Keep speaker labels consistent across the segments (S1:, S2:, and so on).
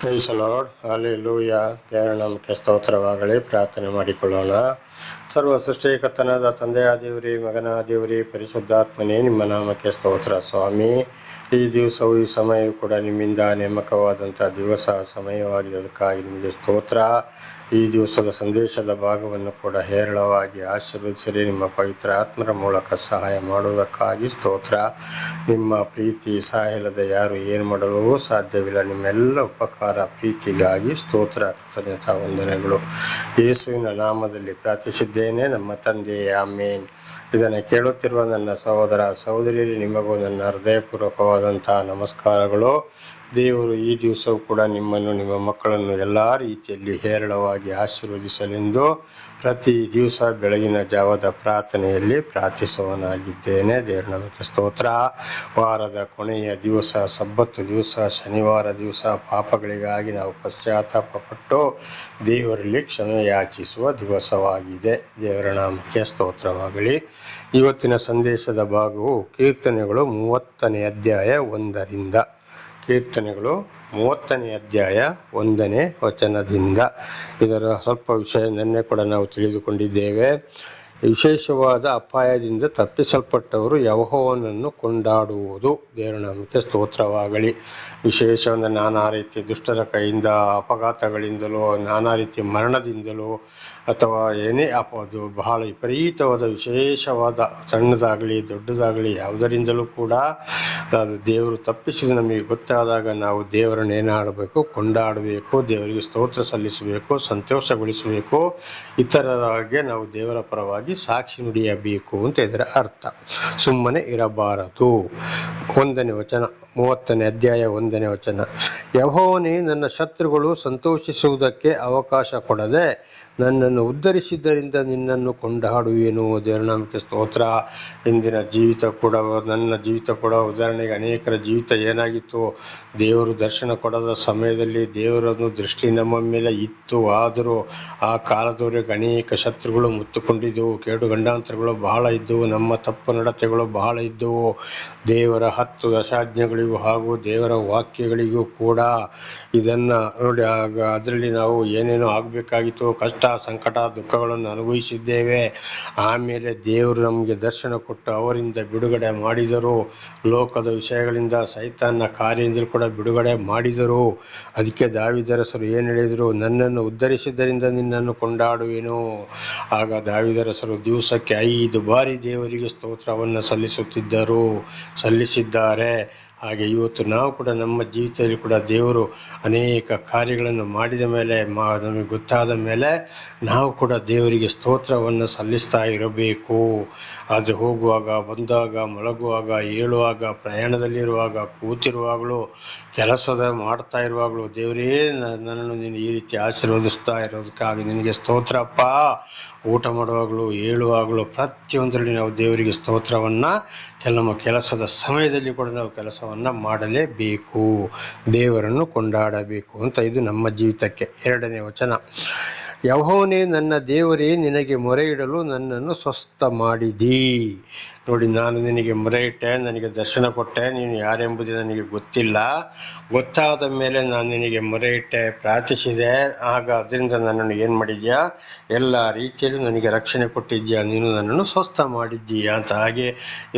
S1: Price lord, hallelujah. ದೇವರ ನಾಮಕ್ಕೆ ಸ್ತೋತ್ರವಾಗಲಿ. ಪ್ರಾರ್ಥನೆ ಮಾಡಿಕೊಳ್ಳೋಣ. ಸರ್ವ ಸೃಷ್ಟಿಕರ್ತನಾದ ತಂದೆಯ ದೇವರೇ, ಮಗನ ದೇವರೇ, ಪರಿಶುದ್ಧಾತ್ಮನೇ, ನಿಮ್ಮ ನಾಮಕ್ಕೆ ಸ್ತೋತ್ರ ಸ್ವಾಮಿ. ಈ ದಿವಸವು ಈ ಸಮಯವೂ ಕೂಡ ನಿಮ್ಮಿಂದ ನೇಮಕವಾದಂಥ ದಿವಸ ಸಮಯವಾಗಿರೋದಕ್ಕಾಗಿ ನಿಮಗೆ ಸ್ತೋತ್ರ. ಈ ದಿವಸದ ಸಂದೇಶದ ಭಾಗವನ್ನು ಕೂಡ ಹೇರಳವಾಗಿ ಆಶೀರ್ವದಿಸಿರಿ. ನಿಮ್ಮ ಪವಿತ್ರ ಆತ್ಮರ ಮೂಲಕ ಸಹಾಯ ಮಾಡುವುದಕ್ಕಾಗಿ ಸ್ತೋತ್ರ. ನಿಮ್ಮ ಪ್ರೀತಿ ಸಹಾಯ ಇಲ್ಲದೆ ಯಾರು ಏನು ಮಾಡಲು ಸಾಧ್ಯವಿಲ್ಲ. ನಿಮ್ಮೆಲ್ಲ ಉಪಕಾರ ಪ್ರೀತಿಗಾಗಿ ಸ್ತೋತ್ರ, ಕೃತಜ್ಞತಾ ವಂದನೆಗಳು. ಯೇಸುವಿನ ನಾಮದಲ್ಲಿ ಪ್ರಾರ್ಥಿಸಿದ್ದೇನೆ ನಮ್ಮ ತಂದೆಯೇ, ಆಮೇನ್. ಇದನ್ನು ಕೇಳುತ್ತಿರುವ ನನ್ನ ಸಹೋದರ ಸಹೋದರಿಯರು, ನಿಮಗೂ ನನ್ನ ಹೃದಯಪೂರ್ವಕವಾದಂತಹ ನಮಸ್ಕಾರಗಳು. ದೇವರು ಈ ದಿವಸವೂ ಕೂಡ ನಿಮ್ಮನ್ನು, ನಿಮ್ಮ ಮಕ್ಕಳನ್ನು ಎಲ್ಲ ರೀತಿಯಲ್ಲಿ ಹೇರಳವಾಗಿ ಆಶೀರ್ವದಿಸಲೆಂದು ಪ್ರತಿ ದಿವಸ ಬೆಳಗಿನ ಜಾವದ ಪ್ರಾರ್ಥನೆಯಲ್ಲಿ ಪ್ರಾರ್ಥಿಸುವನಾಗಿದ್ದೇನೆ. ದೇವರ ನಾಮಕ್ಕೆ ಸ್ತೋತ್ರ. ವಾರದ ಕೊನೆಯ ದಿವಸ, ಸಬ್ಬತ್ತು ದಿವಸ, ಶನಿವಾರ ದಿವಸ ಪಾಪಗಳಿಗಾಗಿ ನಾವು ಪಶ್ಚಾತ್ತಾಪಪಟ್ಟು ದೇವರಲ್ಲಿ ಕ್ಷಮೆ ಯಾಚಿಸುವ ದಿವಸವಾಗಿದೆ. ದೇವರ ನಾಮಕ್ಕೆ ಸ್ತೋತ್ರವಾಗಲಿ. ಇವತ್ತಿನ ಸಂದೇಶದ ಭಾಗವು ಕೀರ್ತನೆಗಳು 30ನೇ ಅಧ್ಯಾಯ 1ರಿಂದ. ಕೀರ್ತನೆಗಳು 30ನೇ ಅಧ್ಯಾಯ 1ನೇ ವಚನದಿಂದ. ಇದರ ಸ್ವಲ್ಪ ವಿಷಯ ನಿನ್ನೆ ಕೂಡ ನಾವು ತಿಳಿದುಕೊಂಡಿದ್ದೇವೆ. ವಿಶೇಷವಾದ ಅಪಾಯದಿಂದ ತಪ್ಪಿಸಲ್ಪಟ್ಟವರು ಯೆಹೋವನನ್ನು ಕೊಂಡಾಡುವುದು. ದೇವರ ನಾಮಕ್ಕೆ ಸ್ತೋತ್ರವಾಗಲಿ. ವಿಶೇಷವಾದ ನಾನಾ ರೀತಿಯ ದುಷ್ಟರ ಕೈಯಿಂದ, ಅಪಘಾತಗಳಿಂದಲೋ, ನಾನಾ ರೀತಿಯ ಮರಣದಿಂದಲೋ, ಅಥವಾ ಏನೇ ಅದು ಬಹಳ ವಿಪರೀತವಾದ ವಿಶೇಷವಾದ ಸಣ್ಣದಾಗಲಿ ದೊಡ್ಡದಾಗಲಿ ಯಾವುದರಿಂದಲೂ ಕೂಡ ಅದು ದೇವರು ತಪ್ಪಿಸಿದ ನಮಗೆ ಗೊತ್ತಾದಾಗ ನಾವು ದೇವರನ್ನು ಏನಾಡಬೇಕು? ಕೊಂಡಾಡಬೇಕು, ದೇವರಿಗೆ ಸ್ತೋತ್ರ ಸಲ್ಲಿಸಬೇಕು, ಸಂತೋಷಗೊಳಿಸಬೇಕು. ಇತರರಿಗೆ ನಾವು ದೇವರ ಪರವಾಗಿ ಸಾಕ್ಷಿ ನುಡಿಯಬೇಕು ಅಂತ ಇದರ ಅರ್ಥ. ಸುಮ್ಮನೆ ಇರಬಾರದು. 1ನೇ ವಚನ, 30ನೇ ಅಧ್ಯಾಯ 1ನೇ ವಚನ. ಯೆಹೋವನೇ, ನನ್ನ ಶತ್ರುಗಳು ಸಂತೋಷಿಸುವುದಕ್ಕೆ ಅವಕಾಶ ಕೊಡದೆ ನನ್ನನ್ನು ಉದ್ಧರಿಸಿದ್ದರಿಂದ ನಿನ್ನನ್ನು ಕೊಂಡಾಡುವೆನು. ದೇವರ ನಾಮಕ್ಕೆ ಸ್ತೋತ್ರ. ಇಂದಿನ ಜೀವಿತ ಕೂಡ, ನನ್ನ ಜೀವಿತ ಕೂಡ ಉದಾಹರಣೆಗೆ ಅನೇಕರ ಜೀವಿತ ಏನಾಗಿತ್ತು? ದೇವರು ದರ್ಶನ ಕೊಡದ ಸಮಯದಲ್ಲಿ ದೇವರನ್ನು ದೃಷ್ಟಿ ನಮ್ಮ ಮೇಲೆ ಇತ್ತು. ಆದರೂ ಆ ಕಾಲದವರೆಗೆ ಅನೇಕ ಶತ್ರುಗಳು ಮುತ್ತುಕೊಂಡಿದ್ದವು. ಕೇಡು ಗಂಡಾಂತರಗಳು ಬಹಳ ಇದ್ದವು. ನಮ್ಮ ತಪ್ಪು ನಡತೆಗಳು ಬಹಳ ಇದ್ದವು. ದೇವರ 10 ದಶಾಜ್ಞೆಗಳಿಗೂ ಹಾಗೂ ದೇವರ ವಾಕ್ಯಗಳಿಗೂ ಕೂಡ ಇದನ್ನು ನೋಡಿ, ಅದರಲ್ಲಿ ನಾವು ಏನೇನೋ ಆಗಬೇಕಾಗಿತ್ತು, ಕಷ್ಟ ಸಂಕಟ ದುಃಖಗಳನ್ನು ಅನುಭವಿಸಿದ್ದೇವೆ. ಆಮೇಲೆ ದೇವರು ನಮಗೆ ದರ್ಶನ ಕೊಟ್ಟು ಅವರಿಂದ ಬಿಡುಗಡೆ ಮಾಡಿದರು. ಲೋಕದ ವಿಷಯಗಳಿಂದ, ಸೈತಾನನ ಕಾರ್ಯದಿಂದಲೂ ಕೂಡ ಬಿಡುಗಡೆ ಮಾಡಿದರು. ಅದಕ್ಕೆ ದಾವೀದರಸರು ಏನು ಹೇಳಿದರು? ನನ್ನನ್ನು ಉದ್ಧರಿಸಿದ್ದರಿಂದ ನಿನ್ನನ್ನು ಕೊಂಡಾಡುವೆನು. ಆಗ ದಾವೀದರಸರು ದಿವಸಕ್ಕೆ 5 ಬಾರಿ ದೇವರಿಗೆ ಸ್ತೋತ್ರವನ್ನು ಸಲ್ಲಿಸಿದ್ದಾರೆ. ಹಾಗೆ ಇವತ್ತು ನಾವು ಕೂಡ ನಮ್ಮ ಜೀವಿತದಲ್ಲಿ ಕೂಡ ದೇವರು ಅನೇಕ ಕಾರ್ಯಗಳನ್ನು ಮಾಡಿದ ಮೇಲೆ, ನಮಗೆ ಗೊತ್ತಾದ ಮೇಲೆ ನಾವು ಕೂಡ ದೇವರಿಗೆ ಸ್ತೋತ್ರವನ್ನು ಸಲ್ಲಿಸ್ತಾ ಇರಬೇಕು. ಅದು ಹೋಗುವಾಗ, ಬಂದಾಗ, ಮಲಗುವಾಗ, ಏಳುವಾಗ, ಪ್ರಯಾಣದಲ್ಲಿರುವಾಗ, ಕೂತಿರುವಾಗಲೂ, ಕೆಲಸದ ಮಾಡ್ತಾ ಇರುವಾಗಲೂ, ದೇವರೇ ನನ್ನನ್ನು ನೀನು ಈ ರೀತಿ ಆಶೀರ್ವದಿಸ್ತಾ ಇರೋದಕ್ಕಾಗಿ ನಿನಗೆ ಸ್ತೋತ್ರಪ್ಪ. ಊಟ ಮಾಡುವಾಗಲೂ, ಏಳುವಾಗಲೂ, ಪ್ರತಿಯೊಂದರಲ್ಲಿ ನಾವು ದೇವರಿಗೆ ಸ್ತೋತ್ರವನ್ನು, ನಮ್ಮ ಕೆಲಸದ ಸಮಯದಲ್ಲಿ ಕೂಡ ನಾವು ಕೆಲಸವನ್ನು ಮಾಡಲೇಬೇಕು, ದೇವರನ್ನು ಕೊಂಡಾಡಬೇಕು ಅಂತ. ಇದು ನಮ್ಮ ಜೀವಿತಕ್ಕೆ. 2ನೇ ವಚನ. ಯೆಹೋವನೇ, ನನ್ನ ದೇವರೇ, ನಿನಗೆ ಮೊರೆ ಇಡಲು ನನ್ನನ್ನು ಸ್ವಸ್ಥ ಮಾಡಿದಿ. ನೋಡಿ, ನಾನು ನಿನಗೆ ಮೊರೆ ಇಟ್ಟೆ, ನನಗೆ ದರ್ಶನ ಕೊಟ್ಟೆ, ನೀನು ಯಾರೆಂಬುದು ನನಗೆ ಗೊತ್ತಿಲ್ಲ. ಗೊತ್ತಾದ ಮೇಲೆ ನಾನು ನಿನಗೆ ಮೊರೆ ಇಟ್ಟೆ, ಪ್ರಾರ್ಥಿಸಿದೆ. ಆಗ ಅದರಿಂದ ನನ್ನನ್ನು ಏನು ಮಾಡಿದ್ಯಾ? ಎಲ್ಲ ರೀತಿಯಲ್ಲೂ ನನಗೆ ರಕ್ಷಣೆ ಕೊಟ್ಟಿದ್ಯಾ, ನೀನು ನನ್ನನ್ನು ಸ್ವಸ್ಥ ಮಾಡಿದ್ದೀಯಾ ಅಂತ. ಹಾಗೆ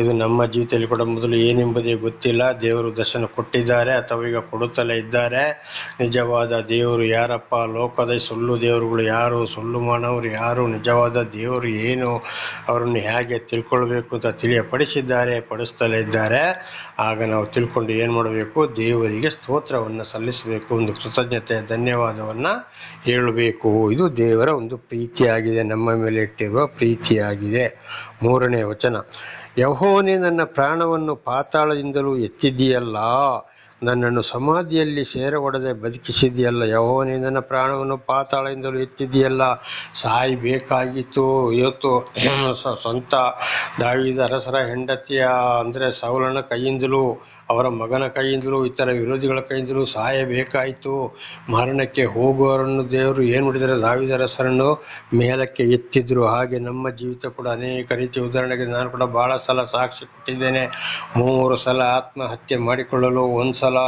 S1: ಇದು ನಮ್ಮ ಜೀವಿತದಲ್ಲಿ ಕೂಡ ಮೊದಲು ಏನೆಂಬುದೇ ಗೊತ್ತಿಲ್ಲ. ದೇವರು ದರ್ಶನ ಕೊಟ್ಟಿದ್ದಾರೆ ಅಥವಾ ಈಗ ಕೊಡುತ್ತಲೇ ಇದ್ದಾರೆ. ನಿಜವಾದ ದೇವರು ಯಾರಪ್ಪ? ಲೋಕದ ಸುಳ್ಳು ದೇವರುಗಳು ಯಾರು? ಸುಳ್ಳು ಮಾನವರು ಯಾರು? ನಿಜವಾದ ದೇವರು ಏನು? ಅವರನ್ನು ಹೇಗೆ ತಿಳ್ಕೊಳ್ಬೇಕು ಅಂತ ಪಡಿಸ್ತಲೇ ಇದ್ದಾರೆ. ಆಗ ನಾವು ತಿಳ್ಕೊಂಡು ಏನು ಮಾಡಬೇಕು? ದೇವರಿಗೆ ಸ್ತೋತ್ರವನ್ನು ಸಲ್ಲಿಸಬೇಕು, ಒಂದು ಕೃತಜ್ಞತೆ, ಧನ್ಯವಾದವನ್ನು ಹೇಳಬೇಕು. ಇದು ದೇವರ ಒಂದು ಪ್ರೀತಿಯಾಗಿದೆ, ನಮ್ಮ ಮೇಲೆ ಇಟ್ಟಿರುವ ಪ್ರೀತಿಯಾಗಿದೆ. 3ನೇ ವಚನ. ಯೆಹೋವನೇ, ನನ್ನ ಪ್ರಾಣವನ್ನು ಪಾತಾಳದಿಂದಲೂ ಎತ್ತಿದ್ದೀಯಲ್ಲ, ನನ್ನನ್ನು ಸಮಾಧಿಯಲ್ಲಿ ಸೇರಗೊಡದೆ ಬದುಕಿಸಿದೆಯಲ್ಲ. ಯೆಹೋವನೇ, ನನ್ನ ಪ್ರಾಣವನ್ನು ಪಾತಾಳದಿಂದಲೂ ಎತ್ತಿದೆಯಲ್ಲ. ಸಾಯಬೇಕಾಗಿತ್ತು. ಇವತ್ತು ಸ್ವಂತ ದಾವೀದ ಅರಸರ ಹೆಂಡತಿಯ ಅಂದರೆ ಸೌಲನ ಕೈಯಿಂದಲೂ ಅವರ ಮಗನ ಕೈಯಿಂದಲೂ ಇತರ ವಿರೋಧಿಗಳ ಕೈಯಿಂದಲೂ ಸಾಯಬೇಕಾಯಿತು. ಮರಣಕ್ಕೆ ಹೋಗುವವರನ್ನು ದೇವರು ಏನು ಮಾಡಿದರೆ ದಾವೀದರ ಹೆಸರನ್ನು ಮೇಲಕ್ಕೆ ಎತ್ತಿದ್ರು. ಹಾಗೆ ನಮ್ಮ ಜೀವಿತ ಕೂಡ ಅನೇಕ ರೀತಿಯ ಉದಾಹರಣೆಗೆ ನಾನು ಕೂಡ ಬಹಳ ಸಲ ಸಾಕ್ಷಿ ಕೊಟ್ಟಿದ್ದೇನೆ. 3 ಸಲ ಆತ್ಮಹತ್ಯೆ ಮಾಡಿಕೊಳ್ಳಲು, 1 ಸಲ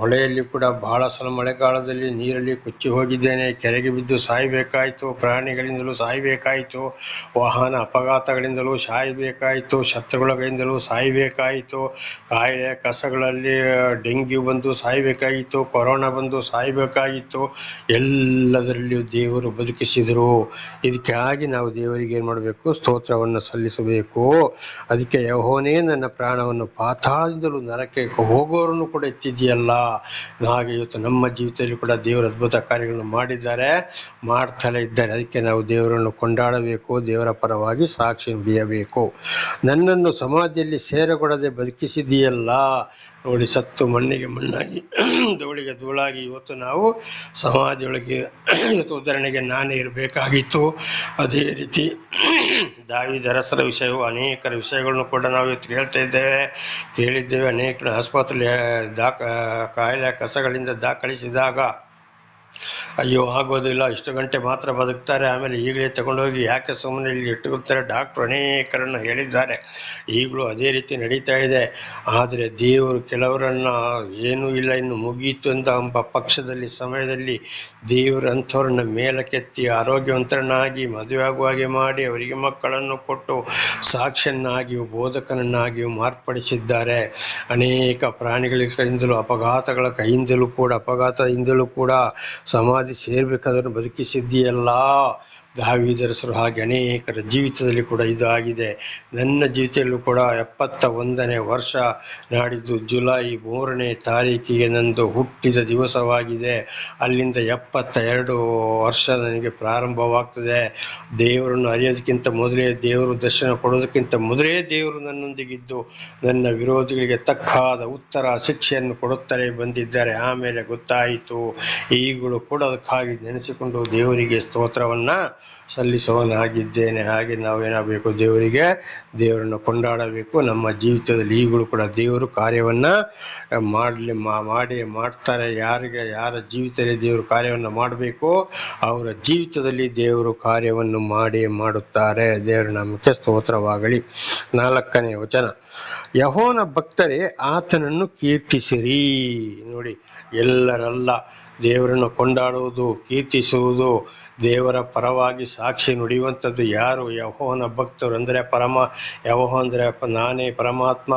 S1: ಹೊಳೆಯಲ್ಲಿ ಕೂಡ, ಬಹಳ ಸಲ ಮಳೆಗಾಲದಲ್ಲಿ ನೀರಲ್ಲಿ ಕೊಚ್ಚಿ ಹೋಗಿದ್ದೇನೆ. ಕೆರೆಗೆ ಬಿದ್ದು ಸಾಯಬೇಕಾಯಿತು, ಪ್ರಾಣಿಗಳಿಂದಲೂ ಸಾಯಬೇಕಾಯಿತು, ವಾಹನ ಅಪಘಾತಗಳಿಂದಲೂ ಸಾಯಬೇಕಾಯಿತು, ಶತ್ರುಗಳ ಕೈಯಿಂದಲೂ ಸಾಯಬೇಕಾಯಿತು, ಕಾಯಿಲೆ ಕಸಗಳಲ್ಲಿ ಡೆಂಗ್ಯೂ ಬಂದು ಸಾಯಬೇಕಾಗಿತ್ತು, ಕೊರೋನಾ ಬಂದು ಸಾಯಬೇಕಾಗಿತ್ತು. ಎಲ್ಲದರಲ್ಲಿಯೂ ದೇವರು ಬದುಕಿಸಿದರು. ಇದಕ್ಕಾಗಿ ನಾವು ದೇವರಿಗೆ ಏನು ಮಾಡಬೇಕು? ಸ್ತೋತ್ರವನ್ನು ಸಲ್ಲಿಸಬೇಕು. ಅದಕ್ಕೆ ಯೆಹೋವನೇ ನನ್ನ ಪ್ರಾಣವನ್ನು ಪಾತಾಳದಿಂದಲೂ ನರಕ್ಕೆ ಹೋಗೋರನ್ನು ಕೂಡ ಎತ್ತಿದೆಯಲ್ಲ. ಹಾಗೆ ಇವತ್ತು ನಮ್ಮ ಜೀವಿತದಲ್ಲಿ ಕೂಡ ದೇವರ ಅದ್ಭುತ ಕಾರ್ಯಗಳನ್ನು ಮಾಡಿದ್ದಾರೆ, ಮಾಡ್ತಲೇ ಇದ್ದಾರೆ. ಅದಕ್ಕೆ ನಾವು ದೇವರನ್ನು ಕೊಂಡಾಡಬೇಕು, ದೇವರ ಪರವಾಗಿ ಸಾಕ್ಷಿ ನುಡಿಯಬೇಕು. ನನ್ನನ್ನು ಸಮಾಧಿಯಲ್ಲಿ ಸೇರಗೊಡದೆ ಬದುಕಿಸಿದೆಯಲ್ಲ. ನೋಡಿ, ಸತ್ತು ಮಣ್ಣಿಗೆ ಮಣ್ಣಾಗಿ ಧೂಳಿಗೆ ಧೂಳಾಗಿ ಇವತ್ತು ನಾವು ಸಮಾಧಿಯೊಳಗೆ ಇವತ್ತು ಉದಾಹರಣೆಗೆ ನಾನೇ ಇರಬೇಕಾಗಿತ್ತು. ಅದೇ ರೀತಿ ದಾವೀದ ಅರಸರ ವಿಷಯವು ಅನೇಕರ ವಿಷಯಗಳನ್ನು ಕೂಡ ನಾವು ಇವತ್ತು ಕೇಳಿದ್ದೇವೆ. ಅನೇಕ ಆಸ್ಪತ್ರೆ ಕಾಯಿಲೆ ಕಸಗಳಿಂದ ದಾಖಲಿಸಿದಾಗ ಅಯ್ಯೋ ಆಗೋದಿಲ್ಲ, ಇಷ್ಟು ಗಂಟೆ ಮಾತ್ರ ಬದುಕ್ತಾರೆ, ಆಮೇಲೆ ಈಗಲೇ ತಗೊಂಡೋಗಿ ಯಾಕೆ ಸುಮ್ಮನೆ ಇಲ್ಲಿ ಇಟ್ಟುಕೊಳ್ತಾರೆ, ಡಾಕ್ಟ್ರು ಅನೇಕರನ್ನು ಹೇಳಿದ್ದಾರೆ. ಈಗಲೂ ಅದೇ ರೀತಿ ನಡೀತಾ ಇದೆ. ಆದರೆ ದೇವರು ಕೆಲವರನ್ನು ಏನೂ ಇಲ್ಲ ಇನ್ನು ಮುಗಿಯಿತು ಎಂಬ ಪಕ್ಷದಲ್ಲಿ ಸಮಯದಲ್ಲಿ ದೇವರು ಅಂಥವ್ರನ್ನ ಮೇಲಕ್ಕೆತ್ತಿ ಆರೋಗ್ಯವಂತರನ್ನಾಗಿ ಮದುವೆ ಆಗುವ ಹಾಗೆ ಮಾಡಿ ಅವರಿಗೆ ಮಕ್ಕಳನ್ನು ಕೊಟ್ಟು ಸಾಕ್ಷಿಯನ್ನಾಗಿಯೂ ಬೋಧಕನನ್ನಾಗಿಯೂ ಮಾರ್ಪಡಿಸಿದ್ದಾರೆ. ಅನೇಕ ಪ್ರಾಣಿಗಳಿಂದಲೂ ಅಪಘಾತದಿಂದಲೂ ಕೂಡ ಸಮಾಧಿ ಸೇರ್ಬೇಕಾದ್ರೂ ಬದುಕಿಸಿದ್ದೀಯಲ್ಲ. ದಾವೀದರ ಹೆಸರು ಹಾಗೆ ಅನೇಕರ ಜೀವಿತದಲ್ಲಿ ಕೂಡ ಇದು ಆಗಿದೆ. ನನ್ನ ಜೀವಿತದಲ್ಲೂ ಕೂಡ 71ನೇ ವರ್ಷ ನಾಡಿದ್ದು ಜುಲೈ 3ನೇ ತಾರೀಕಿಗೆ ನಂದು ಹುಟ್ಟಿದ ದಿವಸವಾಗಿದೆ. ಅಲ್ಲಿಂದ 72 ವರ್ಷ ನನಗೆ ಪ್ರಾರಂಭವಾಗ್ತದೆ. ದೇವರನ್ನು ಅರಿಯೋದಕ್ಕಿಂತ ಮೊದಲೇ, ದೇವರು ದರ್ಶನ ಕೊಡೋದಕ್ಕಿಂತ ಮೊದಲೇ ದೇವರು ನನ್ನೊಂದಿಗಿದ್ದು ನನ್ನ ವಿರೋಧಿಗಳಿಗೆ ತಕ್ಕಾದ ಉತ್ತರ ಶಿಕ್ಷೆಯನ್ನು ಕೊಡುತ್ತಲೇ ಬಂದಿದ್ದಾರೆ. ಆಮೇಲೆ ಗೊತ್ತಾಯಿತು. ಈಗಲೂ ಕೂಡ ಅದಕ್ಕಾಗಿ ನೆನೆಸಿಕೊಂಡು ದೇವರಿಗೆ ಸ್ತೋತ್ರವನ್ನು ಸಲ್ಲಿಸುವವನಾಗಿದ್ದೇನೆ. ಹಾಗೆ ನಾವೇನಾಗಬೇಕು? ದೇವರನ್ನು ಕೊಂಡಾಡಬೇಕು. ನಮ್ಮ ಜೀವಿತದಲ್ಲಿ ಈಗಲೂ ಕೂಡ ದೇವರು ಕಾರ್ಯವನ್ನು ಮಾಡ್ತಾರೆ. ಯಾರ ಜೀವಿತದಲ್ಲಿ ದೇವರು ಕಾರ್ಯವನ್ನು ಮಾಡಬೇಕು, ಅವರ ಜೀವಿತದಲ್ಲಿ ದೇವರು ಕಾರ್ಯವನ್ನು ಮಾಡುತ್ತಾರೆ. ದೇವರ ನಾಮಕ್ಕೆ ಸ್ತೋತ್ರವಾಗಲಿ. 4ನೇ ವಚನ, ಯೆಹೋವನ ಭಕ್ತರೇ ಆತನನ್ನು ಕೀರ್ತಿಸಿರಿ. ನೋಡಿ, ಎಲ್ಲರಲ್ಲ, ದೇವರನ್ನು ಕೊಂಡಾಡುವುದು, ಕೀರ್ತಿಸುವುದು, ದೇವರ ಪರವಾಗಿ ಸಾಕ್ಷಿ ನುಡಿಯುವಂಥದ್ದು ಯಾರು? ಯೆಹೋವನ ಭಕ್ತರು. ಅಂದರೆ ಯೆಹೋವ ಅಂದರೆ ನಾನೇ ಪರಮಾತ್ಮ,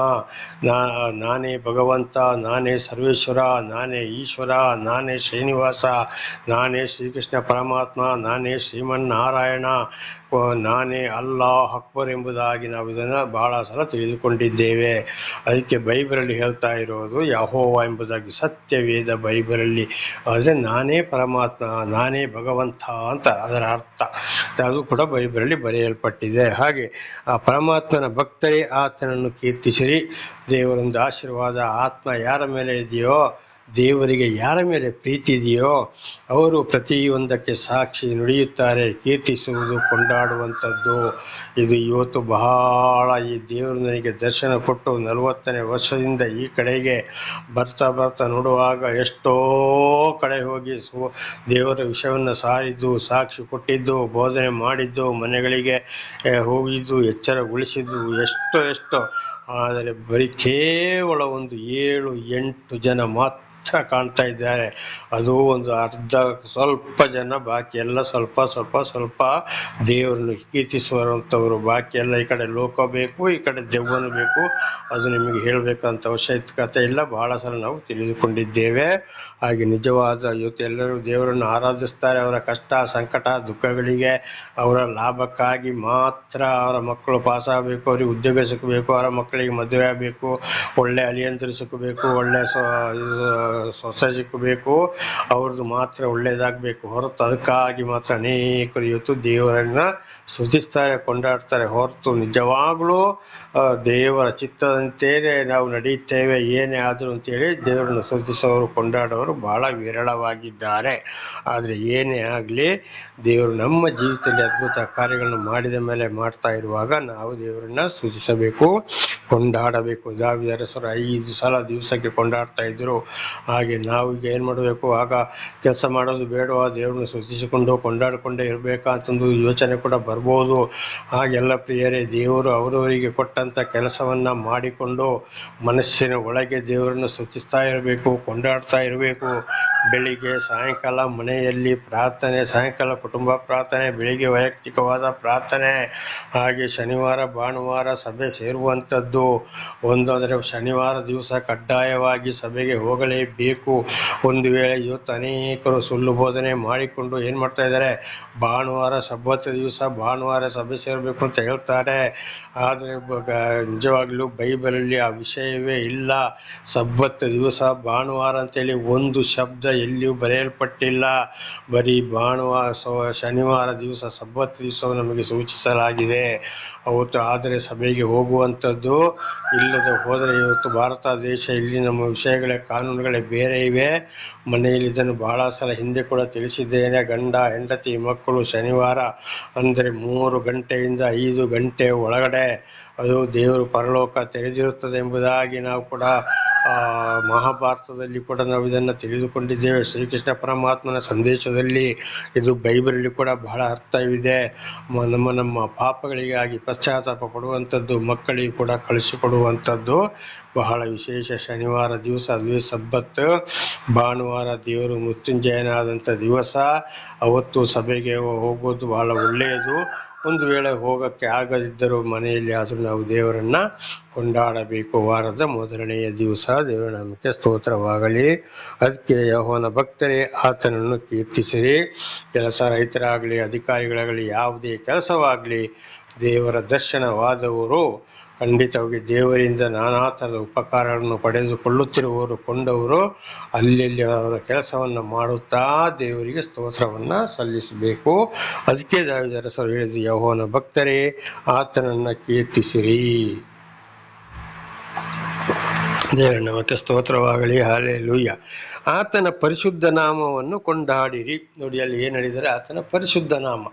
S1: ನಾನೇ ಭಗವಂತ, ನಾನೇ ಸರ್ವೇಶ್ವರ, ನಾನೇ ಈಶ್ವರ, ನಾನೇ ಶ್ರೀನಿವಾಸ, ನಾನೇ ಶ್ರೀಕೃಷ್ಣ ಪರಮಾತ್ಮ, ನಾನೇ ಶ್ರೀಮನ್ನಾರಾಯಣ, ನಾನೇ ಅಲ್ಲಾಹ್ ಅಕ್ಬರ್ ಎಂಬುದಾಗಿ ನಾವು ಇದನ್ನು ಬಹಳ ಸಲ ತಿಳಿದುಕೊಂಡಿದ್ದೇವೆ. ಅದಕ್ಕೆ ಬೈಬಲಲ್ಲಿ ಹೇಳ್ತಾ ಇರೋದು ಯೆಹೋವ ಎಂಬುದಾಗಿ, ಸತ್ಯವೇದ ಬೈಬಲಲ್ಲಿ. ಆದರೆ ನಾನೇ ಪರಮಾತ್ಮ, ನಾನೇ ಭಗವಂತ ಅಂತ ಅದರ ಅರ್ಥ. ಅದು ಕೂಡ ಬೈಬಲಲ್ಲಿ ಬರೆಯಲ್ಪಟ್ಟಿದೆ. ಹಾಗೆ ಆ ಪರಮಾತ್ಮನ ಭಕ್ತರೇ ಆತನನ್ನು ಕೀರ್ತಿಸಿರಿ. ದೇವರೊಂದು ಆಶೀರ್ವಾದ, ಆತ್ಮ ಯಾರ ಮೇಲೆ ಇದೆಯೋ, ದೇವರಿಗೆ ಯಾರ ಮೇಲೆ ಪ್ರೀತಿ ಇದೆಯೋ ಅವರು ಪ್ರತಿಯೊಂದಕ್ಕೆ ಸಾಕ್ಷಿ ನುಡಿಯುತ್ತಾರೆ. ಕೀರ್ತಿಸುವುದು, ಕೊಂಡಾಡುವಂಥದ್ದು ಇದು ಇವತ್ತು ಬಹಳ. ಈ ದೇವರು ನನಗೆ ದರ್ಶನ ಕೊಟ್ಟು 40ನೇ ವರ್ಷದಿಂದ ಈ ಕಡೆಗೆ ಬರ್ತಾ ನೋಡುವಾಗ ಎಷ್ಟೋ ಕಡೆ ಹೋಗಿ ದೇವರ ವಿಷಯವನ್ನು ಸಾರಿದ್ದು, ಸಾಕ್ಷಿ ಕೊಟ್ಟಿದ್ದು, ಬೋಧನೆ ಮಾಡಿದ್ದು, ಮನೆಗಳಿಗೆ ಹೋಗಿದ್ದು, ಎಚ್ಚರಗೊಳಿಸಿದ್ದು ಎಷ್ಟೋ. ಆದರೆ ಬರೀ ಕೇವಲ ಒಂದು 7-8 ಜನ ಮಾತ್ರ ಕಾಣ್ತಾ ಇದ್ದಾರೆ. ಅದು ಒಂದು ಸ್ವಲ್ಪ ಜನ, ಬಾಕಿ ಎಲ್ಲ ಸ್ವಲ್ಪ ದೇವರನ್ನು ಕೀರ್ತಿಸುವಂಥವ್ರು. ಬಾಕಿ ಎಲ್ಲ ಈ ಕಡೆ ಲೋಕ ಬೇಕು, ಈ ಕಡೆ ದೆವ್ವನು ಬೇಕು. ಅದು ನಿಮಗೆ ಹೇಳಬೇಕಂತ ಅವಶ್ಯಕತೆ ಇಲ್ಲ, ಬಹಳ ಸಲ ನಾವು ತಿಳಿದುಕೊಂಡಿದ್ದೇವೆ. ಹಾಗೆ ನಿಜವಾದ ಇವತ್ತು ಎಲ್ಲರೂ ದೇವರನ್ನು ಆರಾಧಿಸ್ತಾರೆ. ಅವರ ಕಷ್ಟ, ಸಂಕಟ, ದುಃಖಗಳಿಗೆ, ಅವರ ಲಾಭಕ್ಕಾಗಿ ಮಾತ್ರ. ಅವರ ಮಕ್ಕಳು ಪಾಸಾಗಬೇಕು, ಅವರಿಗೆ ಉದ್ಯೋಗ ಸಿಕ್ಕಬೇಕು, ಅವರ ಮಕ್ಕಳಿಗೆ ಮದುವೆ ಆಗಬೇಕು, ಒಳ್ಳೆ ಅಳಿಯಂದಿರು ಸಿಕ್ಕಬೇಕು, ಒಳ್ಳೆ ಸೊಸೆ ಸಿಕ್ಕಬೇಕು, ಅವ್ರದ್ದು ಮಾತ್ರ ಒಳ್ಳೇದಾಗಬೇಕು ಹೊರತು ಅದಕ್ಕಾಗಿ ಮಾತ್ರ ಅನೇಕರು ಇವತ್ತು ದೇವರನ್ನು ಸ್ತುತಿಸ್ತಾರೆ, ಕೊಂಡಾಡ್ತಾರೆ ಹೊರತು ನಿಜವಾಗ್ಲೂ ದೇವರ ಚಿತ್ತದಂತೆಯೇ ನಾವು ನಡೆಯುತ್ತೇವೆ ಏನೇ ಆದರೂ ಅಂತೇಳಿ ದೇವರನ್ನು ಸ್ತುತಿಸುವವರು ಕೊಂಡಾಡುವವರು ಬಹಳ ವಿರಳವಾಗಿದ್ದಾರೆ. ಆದರೆ ಏನೇ ಆಗಲಿ ದೇವರು ನಮ್ಮ ಜೀವಿತದಲ್ಲಿ ಅದ್ಭುತ ಕಾರ್ಯಗಳನ್ನು ಮಾಡಿದ ಮೇಲೆ ಮಾಡ್ತಾ ಇರುವಾಗ ನಾವು ದೇವರನ್ನ ಸ್ತುತಿಸಬೇಕು, ಕೊಂಡಾಡಬೇಕು. ದಾವೀದ ಅರಸರು 5 ಸಲ ದಿವಸಕ್ಕೆ ಕೊಂಡಾಡ್ತಾ ಇದ್ರು. ಹಾಗೆ ನಾವು ಈಗ ಏನು ಮಾಡಬೇಕು? ಆಗ ಕೆಲಸ ಮಾಡೋದು ಬೇಡವಾ? ದೇವರನ್ನು ಸ್ತುತಿಸಿಕೊಂಡು ಕೊಂಡಾಡಿಕೊಂಡೇ ಇರಬೇಕಾ ಅಂತಂದು ಯೋಚನೆ ಕೂಡ ಬರ್ಬೋದು. ಹಾಗೆಲ್ಲ ಪ್ರಿಯರೇ, ದೇವರು ಅವರವರಿಗೆ ಕೊಟ್ಟಂಥ ಕೆಲಸವನ್ನು ಮಾಡಿಕೊಂಡು ಮನಸ್ಸಿನ ಒಳಗೆ ದೇವರನ್ನು ಸ್ತುತಿಸ್ತಾ ಇರಬೇಕು, ಕೊಂಡಾಡ್ತಾ ಇರಬೇಕು. ಬೆಳಿಗ್ಗೆ ಸಾಯಂಕಾಲ ಮನೆಯಲ್ಲಿ ಪ್ರಾರ್ಥನೆ, ಸಾಯಂಕಾಲ ಕುಟುಂಬ ಪ್ರಾರ್ಥನೆ, ಬೆಳಿಗ್ಗೆ ವೈಯಕ್ತಿಕವಾದ ಪ್ರಾರ್ಥನೆ. ಹಾಗೆ ಶನಿವಾರ ಭಾನುವಾರ ಸಭೆ ಸೇರುವಂಥದ್ದು ಅಂದರೆ ಶನಿವಾರ ದಿವಸ ಕಡ್ಡಾಯವಾಗಿ ಸಭೆಗೆ ಹೋಗಲೇಬೇಕು. ಒಂದು ವೇಳೆ ಇವತ್ತು ಅನೇಕರು ಸುಳ್ಳು ಬೋಧನೆ ಮಾಡಿಕೊಂಡು ಏನು ಮಾಡ್ತಾ ಇದ್ದಾರೆ? ಭಾನುವಾರ ಸಬ್ಬತ್ ದಿವಸ ಭಾನುವಾರ ಸಭೆ ಸೇರಬೇಕು ಅಂತ ಹೇಳ್ತಾರೆ. ಆದರೆ ನಿಜವಾಗ್ಲೂ ಬೈಬಲಲ್ಲಿ ಆ ವಿಷಯವೇ ಇಲ್ಲ. ಸಬ್ಬತ್ ದಿವಸ ಭಾನುವಾರ ಅಂತೇಳಿ ಒಂದು ಶಬ್ದ ಎಲ್ಲಿಯೂ ಬರೆಯಲ್ಪಟ್ಟಿಲ್ಲ. ಬರೀ ಶನಿವಾರ ದಿವಸ ಸಬ್ಬತ್ ದಿವಸ ನಮಗೆ ಸೂಚಿಸಲಾಗಿದೆ ಅವತ್ತು. ಆದರೆ ಸಭೆಗೆ ಹೋಗುವಂಥದ್ದು ಇಲ್ಲದೆ ಹೋದರೆ ಇವತ್ತು ಭಾರತ ದೇಶ ಇಲ್ಲಿ ನಮ್ಮ ವಿಷಯಗಳೇ ಕಾನೂನುಗಳೇ ಬೇರೆ ಇವೆ. ಮನೆಯಲ್ಲಿ ಇದನ್ನು ಬಹಳ ಸಲ ಹಿಂದೆ ಕೂಡ ತಿಳಿಸಿದ್ದೇನೆ. ಗಂಡ ಹೆಂಡತಿ ಮಕ್ಕಳು ಶನಿವಾರ ಅಂದರೆ 3 ಗಂಟೆಯಿಂದ 5 ಗಂಟೆ ಒಳಗಡೆ ಅದು ದೇವರು ಪರಲೋಕ ತೆರೆದಿರುತ್ತದೆ ಎಂಬುದಾಗಿ ನಾವು ಕೂಡ ಮಹಾಭಾರತದಲ್ಲಿ ಕೂಡ ನಾವು ಇದನ್ನು ತಿಳಿದುಕೊಂಡಿದ್ದೇವೆ. ಶ್ರೀಕೃಷ್ಣ ಪರಮಾತ್ಮನ ಸಂದೇಶದಲ್ಲಿ ಇದು ಬೈಬಲಲ್ಲಿ ಕೂಡ ಬಹಳ ಅರ್ಥವಿದೆ. ನಮ್ಮ ಪಾಪಗಳಿಗಾಗಿ ಪಶ್ಚಾತ್ತಾಪ ಪಡುವಂಥದ್ದು, ಮಕ್ಕಳಿಗೆ ಕೂಡ ಕಳಿಸಿಕೊಡುವಂಥದ್ದು ಬಹಳ ವಿಶೇಷ. ಶನಿವಾರ ದಿವಸ ಅದುವೇ ಸಬ್ಬತ್, ಭಾನುವಾರ ದೇವರು ಮೃತ್ಯುಂಜಯನಾದಂಥ ದಿವಸ. ಅವತ್ತು ಸಭೆಗೆ ಹೋಗೋದು ಬಹಳ ಒಳ್ಳೆಯದು. ಒಂದು ವೇಳೆ ಹೋಗೋಕ್ಕೆ ಆಗದಿದ್ದರೂ ಮನೆಯಲ್ಲಿ ಆದರೂ ನಾವು ದೇವರನ್ನು ಕೊಂಡಾಡಬೇಕು. ವಾರದ ಮೊದಲನೆಯ ದಿವಸ ದೇವರ ನಾಮಕ್ಕೆ ಸ್ತೋತ್ರವಾಗಲಿ. ಅದಕ್ಕೆ ಯೆಹೋವನ ಭಕ್ತರೇ ಆತನನ್ನು ಕೀರ್ತಿಸಿರಿ. ರೈತರಾಗಲಿ ಅಧಿಕಾರಿಗಳಾಗಲಿ ಯಾವುದೇ ಕೆಲಸವಾಗಲಿ ದೇವರ ದರ್ಶನವಾದವರು ಖಂಡಿತವಾಗಿ ದೇವರಿಂದ ನಾನಾ ಥರದ ಉಪಕಾರಗಳನ್ನು ಪಡೆದುಕೊಳ್ಳುತ್ತಿರುವವರು ಕೊಂಡವರು ಅಲ್ಲಿ ಅವರ ಕೆಲಸವನ್ನು ಮಾಡುತ್ತಾ ದೇವರಿಗೆ ಸ್ತೋತ್ರವನ್ನು ಸಲ್ಲಿಸಬೇಕು. ಅದಕ್ಕೆ ದಾವೀದ ಅರಸರು ಹೇಳಿದ್ದು, ಯೆಹೋವನ ಭಕ್ತರೇ ಆತನನ್ನು ಕೀರ್ತಿಸಿರಿ. ದೇವರ ನಾಮಕ್ಕೆ ಸ್ತೋತ್ರವಾಗಲಿ. ಹಲ್ಲೆಲೂಯಾ. ಆತನ ಪರಿಶುದ್ಧ ನಾಮವನ್ನು ಕೊಂಡಾಡಿರಿ. ನೋಡಿ, ಅಲ್ಲಿ ಏನು ಹೇಳಿದರೆ ಆತನ ಪರಿಶುದ್ಧ ನಾಮ.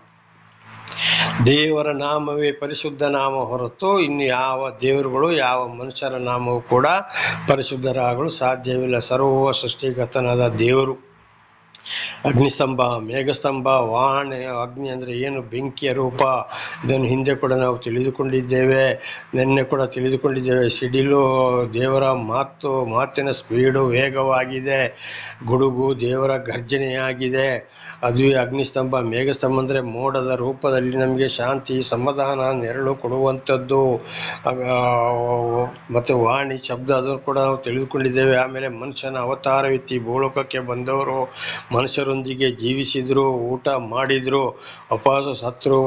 S1: ದೇವರ ನಾಮವೇ ಪರಿಶುದ್ಧ ನಾಮ ಹೊರತು ಇನ್ನು ಯಾವ ದೇವರುಗಳು ಯಾವ ಮನುಷ್ಯರ ನಾಮವು ಕೂಡ ಪರಿಶುದ್ಧರಾಗಲು ಸಾಧ್ಯವಿಲ್ಲ. ಸರ್ವ ಸೃಷ್ಟಿಕರ್ತನಾದ ದೇವರು ಅಗ್ನಿಸ್ತಂಭ, ಮೇಘಸ್ತಂಭ, ವಾಹನ, ಅಗ್ನಿ ಅಂದರೆ ಏನು? ಬೆಂಕಿಯ ರೂಪ. ಇದನ್ನು ಹಿಂದೆ ಕೂಡ ನಾವು ತಿಳಿದುಕೊಂಡಿದ್ದೇವೆ, ನಿನ್ನೆ ಕೂಡ ತಿಳಿದುಕೊಂಡಿದ್ದೇವೆ. ಸಿಡಿಲು ದೇವರ ಮಾತಿನ ಸ್ಪೀಡು ವೇಗವಾಗಿದೆ. ಗುಡುಗು ದೇವರ ಗರ್ಜನೆಯಾಗಿದೆ. ಅದುವೇ ಅಗ್ನಿಸ್ತಂಭ. ಮೇಘಸ್ತಂಭ ಅಂದರೆ ಮೋಡದ ರೂಪದಲ್ಲಿ ನಮಗೆ ಶಾಂತಿ, ಸಮಾಧಾನ, ನೆರಳು ಕೊಡುವಂಥದ್ದು. ಮತ್ತು ವಾಣಿ ಶಬ್ದ ಅದನ್ನು ಕೂಡ ನಾವು ತಿಳಿದುಕೊಂಡಿದ್ದೇವೆ. ಆಮೇಲೆ ಮನುಷ್ಯನ ಅವತಾರವೆತ್ತಿ ಭೂಲೋಕಕ್ಕೆ ಬಂದವರು ಮನುಷ್ಯರೊಂದಿಗೆ ಜೀವಿಸಿದ್ರು, ಊಟ ಮಾಡಿದ್ರು, ಉಪವಾಸ ಸತ್ರು,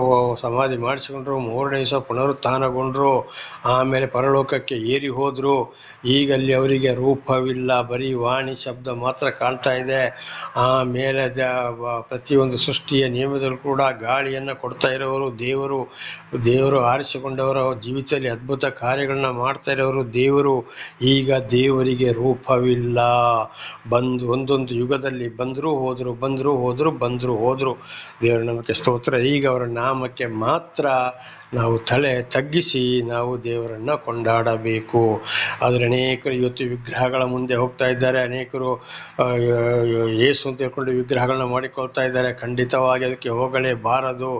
S1: ಸಮಾಧಿ ಮಾಡಿಸಿಕೊಂಡ್ರು, 3ನೇ ದಿವಸ ಪುನರುತ್ಥಾನಗೊಂಡ್ರು, ಆಮೇಲೆ ಪರಲೋಕಕ್ಕೆ ಏರಿ ಹೋದರು. ಈಗಲ್ಲಿ ಅವರಿಗೆ ರೂಪವಿಲ್ಲ, ಬರೀ ವಾಣಿ ಶಬ್ದ ಮಾತ್ರ ಕಾಣ್ತಾ ಇದೆ. ಆಮೇಲೆ ಪ್ರತಿಯೊಂದು ಸೃಷ್ಟಿಯ ನಿಯಮದಲ್ಲೂ ಕೂಡ ಗಾಳಿಯನ್ನು ಕೊಡ್ತಾ ಇರೋರು ದೇವರು ಆರಿಸಿಕೊಂಡವರ ಜೀವಿತದಲ್ಲಿ ಅದ್ಭುತ ಕಾರ್ಯಗಳನ್ನ ಮಾಡ್ತಾ ಇರೋರು ದೇವರು. ಈಗ ದೇವರಿಗೆ ರೂಪವಿಲ್ಲ. ಒಂದೊಂದು ಯುಗದಲ್ಲಿ ಬಂದರೂ ಹೋದರು. ದೇವರ ನಾಮಕ್ಕೆ ಸ್ತೋತ್ರ. ಈಗ ಅವರ ನಾಮಕ್ಕೆ ಮಾತ್ರ ನಾವು ತಲೆ ತಗ್ಗಿಸಿ ನಾವು ದೇವರನ್ನು ಕೊಂಡಾಡಬೇಕು. ಆದರೆ ಅನೇಕರು ಇವತ್ತು ವಿಗ್ರಹಗಳ ಮುಂದೆ ಹೋಗ್ತಾ ಇದ್ದಾರೆ. ಅನೇಕರು ಯೇಸು ಅಂತ ಹೇಳ್ಕೊಂಡು ವಿಗ್ರಹಗಳನ್ನ ಮಾಡಿಕೊಳ್ತಾ ಇದ್ದಾರೆ. ಖಂಡಿತವಾಗಿ ಅದಕ್ಕೆ ಹೋಗಲೇಬಾರದು.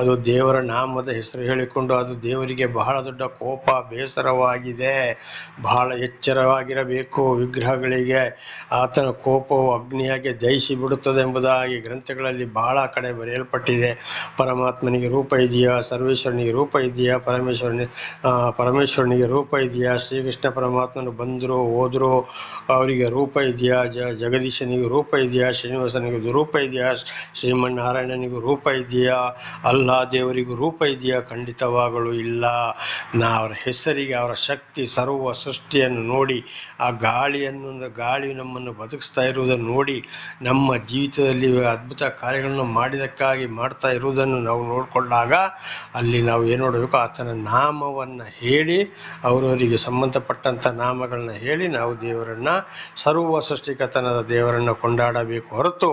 S1: ಅದು ದೇವರ ನಾಮದ ಹೆಸರು ಹೇಳಿಕೊಂಡು ಅದು ದೇವರಿಗೆ ಬಹಳ ದೊಡ್ಡ ಕೋಪ, ಬೇಸರವಾಗಿದೆ. ಬಹಳ ಎಚ್ಚರವಾಗಿರಬೇಕು. ವಿಗ್ರಹಗಳಿಗೆ ಆತನ ಕೋಪವು ಅಗ್ನಿಯಾಗಿ ದಹಿಸಿ ಬಿಡುತ್ತದೆ ಎಂಬುದಾಗಿ ಗ್ರಂಥಗಳಲ್ಲಿ ಬಹಳ ಕಡೆ ಬರೆಯಲ್ಪಟ್ಟಿದೆ. ಪರಮಾತ್ಮನಿಗೆ ರೂಪ ಇದೆಯಾ? ಸರ್ವೇಶ್ವರನಿಗೆ ರೂಪ ಇದೆಯಾ? ಪರಮೇಶ್ವರನಿಗೆ ರೂಪ ಇದೆಯಾ? ಶ್ರೀಕೃಷ್ಣ ಪರಮಾತ್ಮನು ಬಂದರು ಹೋದರು, ಅವರಿಗೆ ರೂಪ ಇದೆಯಾ? ಜಗದೀಶನಿಗೂ ರೂಪ ಇದೆಯಾ? ಶ್ರೀನಿವಾಸನಿಗೂ ರೂಪ ಇದೆಯಾ? ಶ್ರೀಮನ್ನಾರಾಯಣನಿಗೂ ರೂಪ ಇದೆಯಾ? ಅಲ್ಲಾ ದೇವರಿಗೂ ರೂಪ ಇದೆಯಾ? ಖಂಡಿತವಾಗಲೂ ಇಲ್ಲ. ಅವರ ಹೆಸರಿಗೆ, ಅವರ ಶಕ್ತಿ, ಸರ್ವ ಸೃಷ್ಟಿಯನ್ನು ನೋಡಿ, ಆ ಗಾಳಿ ನಮ್ಮನ್ನು ಬದುಕಿಸ್ತಾ ಇರುವುದನ್ನು ನೋಡಿ, ನಮ್ಮ ಜೀವಿತದಲ್ಲಿ ಅದ್ಭುತ ಕಾರ್ಯಗಳನ್ನು ಮಾಡಿದಕ್ಕಾಗಿ ಮಾಡ್ತಾ ಇರುವುದನ್ನು ನಾವು ನೋಡಿಕೊಂಡಾಗ ಅಲ್ಲಿ ನಾವು ಏನು ಮಾಡಬೇಕು, ಆತನ ನಾಮವನ್ನು ಹೇಳಿ ಅವರವರಿಗೆ ಸಂಬಂಧಪಟ್ಟಂಥ ನಾಮಗಳನ್ನ ಹೇಳಿ ನಾವು ದೇವರನ್ನು, ಸರ್ವ ಸೃಷ್ಟಿಕರ್ತನಾದ ದೇವರನ್ನು ಕೊಂಡಾಡಬೇಕು ಹೊರತು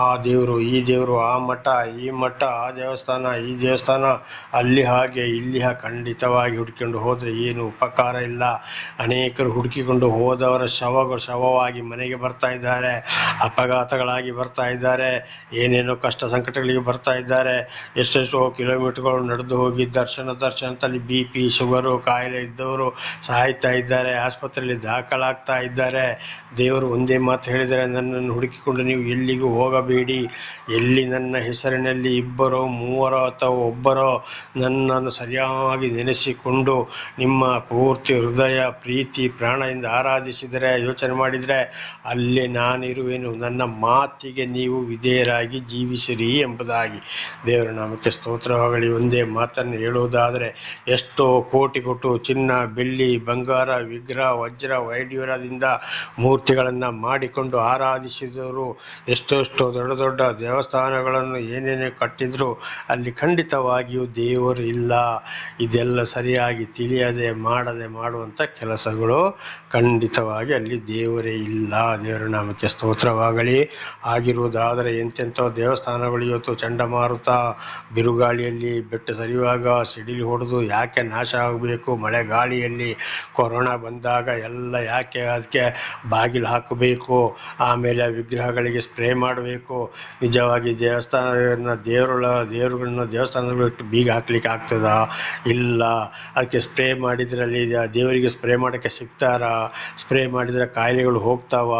S1: ಆ ದೇವರು, ಈ ದೇವರು, ಆ ಮಠ, ಈ ಮಠ, ಆ ದೇವಸ್ಥಾನ, ಈ ದೇವಸ್ಥಾನ, ಅಲ್ಲಿ ಹಾಗೆ ಇಲ್ಲಿ ಖಂಡಿತವಾಗಿ ಹುಡುಕಿಕೊಂಡು ಹೋದರೆ ಏನು ಉಪಕಾರ ಇಲ್ಲ. ಅನೇಕರು ಹುಡುಕಿಕೊಂಡು ಹೋದವರ ಶವವಾಗಿ ಮನೆಗೆ ಬರ್ತಾ ಇದ್ದಾರೆ, ಅಪಘಾತಗಳಾಗಿ ಬರ್ತಾ ಇದ್ದಾರೆ, ಏನೇನೋ ಕಷ್ಟ ಸಂಕಟಗಳಿಗೆ ಬರ್ತಾ ಇದ್ದಾರೆ. ಎಷ್ಟೆಷ್ಟೋ ಕಿಲೋಮೀಟರ್ಗಳು ನಡೆದು ಹೋಗಿ ದರ್ಶನ ಅಂತಲ್ಲಿ BP, ಶುಗರು, ಕಾಯಿಲೆ ಇದ್ದವರು ಸಾಯ್ತಾ ಇದ್ದಾರೆ, ಆಸ್ಪತ್ರೆಯಲ್ಲಿ ದಾಖಲಾಗ್ತಾ ಇದ್ದಾರೆ. ದೇವರು ಒಂದೇ ಮಾತು ಹೇಳಿದರೆ, ನನ್ನನ್ನು ಹುಡುಕಿಕೊಂಡು ನೀವು ಎಲ್ಲಿಗೂ ಹೋಗಬೇಡಿ. ಎಲ್ಲಿ ನನ್ನ ಹೆಸರಿನಲ್ಲಿ ಇಬ್ಬರೋ ಮೂವರೋ ಅಥವಾ ಒಬ್ಬರೋ ನನ್ನನ್ನು ಸರಿಯಾಗಿ ನೆನೆಸಿಕೊಂಡು ನಿಮ್ಮ ಪೂರ್ತಿ ಹೃದಯ, ಪ್ರೀತಿ, ಪ್ರಾಣದಿಂದ ಆರಾಧಿಸಿದರೆ, ಯೋಚನೆ ಮಾಡಿದರೆ ಅಲ್ಲೇ ನಾನಿರುವೆನು. ನನ್ನ ಮಾತಿಗೆ ನೀವು ವಿಧೇಯರಾಗಿ ಜೀವಿಸಿರಿ ಎಂಬುದಾಗಿ. ದೇವರ ನಾಮಕ್ಕೆ ಸ್ತೋತ್ರವಾಗಲಿ. ಒಂದೇ ಮಾತನ್ನು ಹೇಳುವುದಾದರೆ, ಎಷ್ಟೋ ಕೋಟಿ ಕೊಟ್ಟು ಚಿನ್ನ, ಬೆಳ್ಳಿ, ಬಂಗಾರ, ವಿಗ್ರಹ, ವಜ್ರ, ವೈಢೂರ್ಯದಿಂದ ಮೂರ್ತಿಗಳನ್ನು ಮಾಡಿಕೊಂಡು ಆರಾಧಿಸಿದವರು, ಎಷ್ಟೆಷ್ಟೋ ದೊಡ್ಡ ದೊಡ್ಡ ದೇವಸ್ಥಾನಗಳನ್ನು ಏನೇನೇ ಕಟ್ಟಿದ್ರು ಅಲ್ಲಿ ಖಂಡಿತವಾಗಿಯೂ ದೇವರು ಇಲ್ಲ. ಇದೆಲ್ಲ ಸರಿಯಾಗಿ ತಿಳಿಯದೆ ಮಾಡದೆ ಮಾಡುವಂಥ ಕೆಲಸಗಳು, ಖಂಡಿತವಾಗಿ ಅಲ್ಲಿ ದೇವರೇ ಇಲ್ಲ. ದೇವರ ನಾಮಕ್ಕೆ ಸ್ತೋತ್ರವಾಗಲಿ. ಆಗಿರುವುದಾದರೆ ಎಂತೆಂಥ ದೇವಸ್ಥಾನಗಳು ಇವತ್ತು ಚಂಡಮಾರುತ, ಬಿರುಗಾಳಿಯಲ್ಲಿ ಬೆಟ್ಟ ಸರಿಯುವಾಗ ಸಿಡಿಲು ಹೊಡೆದು ಯಾಕೆ ನಾಶ ಆಗಬೇಕು, ಮಳೆ ಗಾಳಿಯಲ್ಲಿ ಕೊರೋನಾ ಬಂದಾಗ ಎಲ್ಲ ಯಾಕೆ ಅದಕ್ಕೆ ಬಾಗಿಲು ಹಾಕಬೇಕು, ಆಮೇಲೆ ವಿಗ್ರಹಗಳಿಗೆ ಸ್ಪ್ರೇ ಮಾಡಬೇಕು. ನಿಜವಾಗಿ ದೇವರುಗಳನ್ನ ದೇವಸ್ಥಾನಗಳು ಇಟ್ಟು ಬೀಗ ಹಾಕ್ಲಿಕ್ಕೆ ಆಗ್ತದಾ? ಇಲ್ಲ. ಅದಕ್ಕೆ ಸ್ಪ್ರೇ ಮಾಡಿದ್ರಲ್ಲಿ ದೇವರಿಗೆ ಸ್ಪ್ರೇ ಮಾಡೋಕ್ಕೆ ಸಿಗ್ತಾರಾ? ಸ್ಪ್ರೇ ಮಾಡಿದರೆ ಕಾಯಿಲೆಗಳು ಹೋಗ್ತಾವ?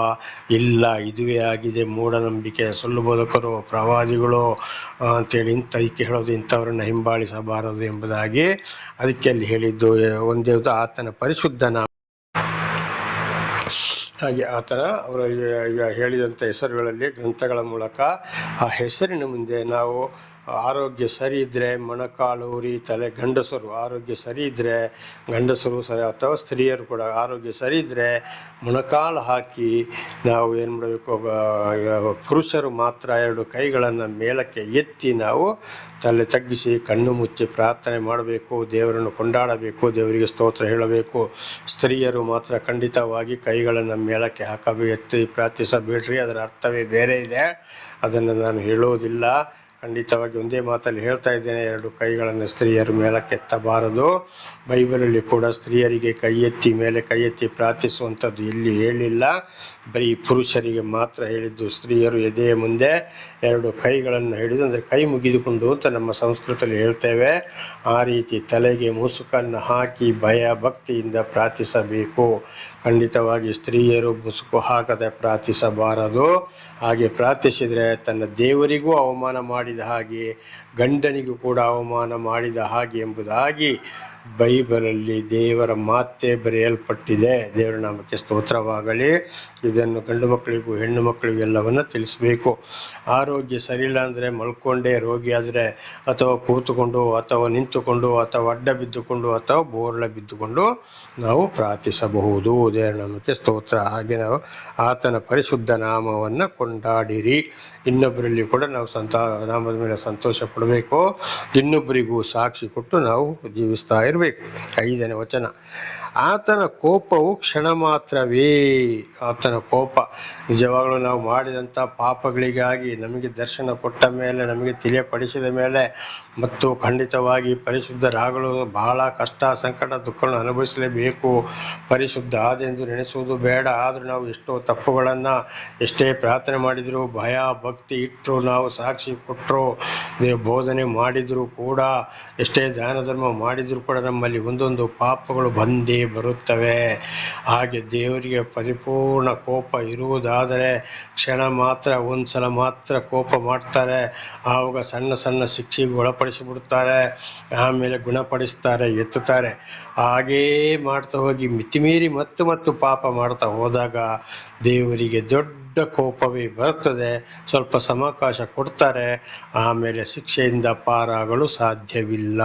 S1: ಇಲ್ಲ. ಇದುವೇ ಆಗಿದೆ ಮೂಢನಂಬಿಕೆ. ಸುಳ್ಳು ಬೋಧಕರು, ಪ್ರವಾದಿಗಳು ಅಂತೇಳಿ ಇದಕ್ಕೆ ಹೇಳೋದು, ಇಂಥವ್ರನ್ನ ಹಿಂಬಾಲಿಸಬಾರದು ಎಂಬುದಾಗಿ ಅದಕ್ಕೆ ಅಲ್ಲಿ ಹೇಳಿದ್ದು. ಒಂದೇ ಆತನ ಪರಿಶುದ್ಧ ನಾಮ, ಹಾಗೆ ಆತನ ಅವರು ಹೇಳಿದಂಥ ಹೆಸರುಗಳಲ್ಲಿ ಗ್ರಂಥಗಳ ಮೂಲಕ ಆ ಹೆಸರಿನ ಮುಂದೆ ನಾವು ಆರೋಗ್ಯ ಸರಿ ಇದ್ದರೆ ಮೊಣಕಾಲು ಉರಿ, ತಲೆ, ಗಂಡಸರು ಆರೋಗ್ಯ ಸರಿ ಇದ್ದರೆ, ಗಂಡಸರು ಅಥವಾ ಸ್ತ್ರೀಯರು ಕೂಡ ಆರೋಗ್ಯ ಸರಿ ಇದ್ದರೆ ಮೊಣಕಾಲು ಹಾಕಿ ನಾವು ಏನು ಮಾಡಬೇಕು, ಪುರುಷರು ಮಾತ್ರ 2 ಕೈಗಳನ್ನು ಮೇಲಕ್ಕೆ ಎತ್ತಿ ನಾವು ತಲೆ ತಗ್ಗಿಸಿ ಕಣ್ಣು ಮುಚ್ಚಿ ಪ್ರಾರ್ಥನೆ ಮಾಡಬೇಕು, ದೇವರನ್ನು ಕೊಂಡಾಡಬೇಕು, ದೇವರಿಗೆ ಸ್ತೋತ್ರ ಹೇಳಬೇಕು. ಸ್ತ್ರೀಯರು ಮಾತ್ರ ಖಂಡಿತವಾಗಿ ಕೈಗಳನ್ನು ಮೇಲಕ್ಕೆ ಎತ್ತಿ ಪ್ರಾರ್ಥಿಸಬೇಡ್ರಿ, ಅದರ ಅರ್ಥವೇ ಬೇರೆ ಇದೆ, ಅದನ್ನು ನಾನು ಹೇಳೋದಿಲ್ಲ. ಖಂಡಿತವಾಗಿ ಒಂದೇ ಮಾತಲ್ಲಿ ಹೇಳ್ತಾ ಇದ್ದೇನೆ, 2 ಕೈಗಳನ್ನು ಸ್ತ್ರೀಯರು ಮೇಲಕ್ಕೆ ಎತ್ತಬಾರದು. ಬೈಬಲಲ್ಲಿ ಕೂಡ ಸ್ತ್ರೀಯರಿಗೆ ಮೇಲೆ ಕೈ ಎತ್ತಿ ಪ್ರಾರ್ಥಿಸುವಂಥದ್ದು ಎಲ್ಲಿ ಹೇಳಿಲ್ಲ, ಬರೀ ಪುರುಷರಿಗೆ ಮಾತ್ರ ಹೇಳಿದ್ದು. ಸ್ತ್ರೀಯರು ಎದೆಯ ಮುಂದೆ 2 ಕೈಗಳನ್ನು ಹಿಡಿದು, ಅಂದರೆ ಕೈ ಮುಗಿದುಕೊಂಡು ಅಂತ ನಮ್ಮ ಸಂಸ್ಕೃತದಲ್ಲಿ ಹೇಳ್ತೇವೆ, ಆ ರೀತಿ ತಲೆಗೆ ಮುಸುಕನ್ನು ಹಾಕಿ ಭಯ ಭಕ್ತಿಯಿಂದ ಪ್ರಾರ್ಥಿಸಬೇಕು. ಖಂಡಿತವಾಗಿ ಸ್ತ್ರೀಯರು ಮುಸುಕು ಹಾಕದೆ ಪ್ರಾರ್ಥಿಸಬಾರದು. ಹಾಗೆ ಪ್ರಾರ್ಥಿಸಿದರೆ ತನ್ನ ದೇವರಿಗೂ ಅವಮಾನ ಮಾಡಿದ ಹಾಗೆ, ಗಂಡನಿಗೂ ಕೂಡ ಅವಮಾನ ಮಾಡಿದ ಹಾಗೆ ಎಂಬುದಾಗಿ ಬೈಬಲಲ್ಲಿ ದೇವರ ಮಾತೇ ಬರೆಯಲ್ಪಟ್ಟಿದೆ. ದೇವರ ನಾಮಕ್ಕೆ ಸ್ತೋತ್ರವಾಗಲಿ. ಇದನ್ನು ಗಂಡು ಮಕ್ಕಳಿಗೂ ಹೆಣ್ಣು ಮಕ್ಕಳಿಗೂ ಎಲ್ಲವನ್ನ ತಿಳಿಸಬೇಕು. ಆರೋಗ್ಯ ಸರಿಯಿಲ್ಲ ಅಂದರೆ ಮಲ್ಕೊಂಡೇ ರೋಗಿ ಆದರೆ, ಅಥವಾ ಕೂತುಕೊಂಡು, ಅಥವಾ ನಿಂತುಕೊಂಡು, ಅಥವಾ ಅಡ್ಡ ಬಿದ್ದುಕೊಂಡು, ಅಥವಾ ಬೋರ್ಲ ಬಿದ್ದುಕೊಂಡು ನಾವು ಪ್ರಾರ್ಥಿಸಬಹುದು. ದೇವರ ನಾಮಕ್ಕೆ ಸ್ತೋತ್ರ. ಹಾಗೆ ನಾವು ಆತನ ಪರಿಶುದ್ಧ ನಾಮವನ್ನು ಕೊಂಡಾಡಿರಿ. ಇನ್ನೊಬ್ಬರಲ್ಲಿ ಕೂಡ ನಾವು ನಾಮದ ಮೇಲೆ ಸಂತೋಷ ಪಡಬೇಕು, ಇನ್ನೊಬ್ಬರಿಗೂ ಸಾಕ್ಷಿ ಕೊಟ್ಟು ನಾವು ಜೀವಿಸ್ತಾ ಇರಬೇಕು. 5ನೇ ವಚನ, ಆತನ ಕೋಪವು ಕ್ಷಣ ಮಾತ್ರವೇ. ಆತನ ಕೋಪ ನಿಜವಾಗಲೂ ನಾವು ಮಾಡಿದಂಥ ಪಾಪಗಳಿಗಾಗಿ ನಮಗೆ ದರ್ಶನ ಕೊಟ್ಟ ಮೇಲೆ, ನಮಗೆ ತಿಳಿಯಪಡಿಸಿದ ಮೇಲೆ, ಮತ್ತು ಖಂಡಿತವಾಗಿ ಪರಿಶುದ್ಧರಾಗಲು ಬಹಳ ಕಷ್ಟ, ಸಂಕಟ, ದುಃಖಗಳನ್ನು ಅನುಭವಿಸಲೇಬೇಕು. ಪರಿಶುದ್ಧ ಆದೆಂದು ನೆನೆಸುವುದು ಬೇಡ. ಆದರೂ ನಾವು ಎಷ್ಟೋ ತಪ್ಪುಗಳನ್ನು, ಎಷ್ಟೇ ಪ್ರಾರ್ಥನೆ ಮಾಡಿದರೂ, ಭಯ ಭಕ್ತಿ ಇಟ್ಟರು, ನಾವು ಸಾಕ್ಷಿ ಕೊಟ್ಟರು, ಬೋಧನೆ ಮಾಡಿದರೂ ಕೂಡ, ಎಷ್ಟೇ ದಾನ ಧರ್ಮ ಮಾಡಿದರೂ ಕೂಡ ನಮ್ಮಲ್ಲಿ ಒಂದೊಂದು ಪಾಪಗಳು ಬಂದೇ ಬರುತ್ತವೆ. ಹಾಗೆ ದೇವರಿಗೆ ಪರಿಪೂರ್ಣ ಕೋಪ ಇರುವುದಾದರೆ ಕ್ಷಣ ಮಾತ್ರ, ಒಂದ್ಸಲ ಮಾತ್ರ ಕೋಪ ಮಾಡ್ತಾರೆ, ಆವಾಗ ಸಣ್ಣ ಸಣ್ಣ ಶಿಕ್ಷೆಗೆ ಒಳಪಡಿಸಿಬಿಡ್ತಾರೆ, ಆಮೇಲೆ ಗುಣಪಡಿಸ್ತಾರೆ, ಎತ್ತುತ್ತಾರೆ. ಹಾಗೇ ಮಾಡ್ತಾ ಹೋಗಿ ಮಿತಿಮೀರಿ ಮತ್ತು ಪಾಪ ಮಾಡ್ತಾ ಹೋದಾಗ ದೇವರಿಗೆ ದೊಡ್ಡ ಕೋಪವೇ ಬರುತ್ತದೆ. ಸ್ವಲ್ಪ ಸಮಾವಕಾಶ ಕೊಡ್ತಾರೆ, ಆಮೇಲೆ ಶಿಕ್ಷೆಯಿಂದ ಪಾರಾಗಲು ಸಾಧ್ಯವಿಲ್ಲ.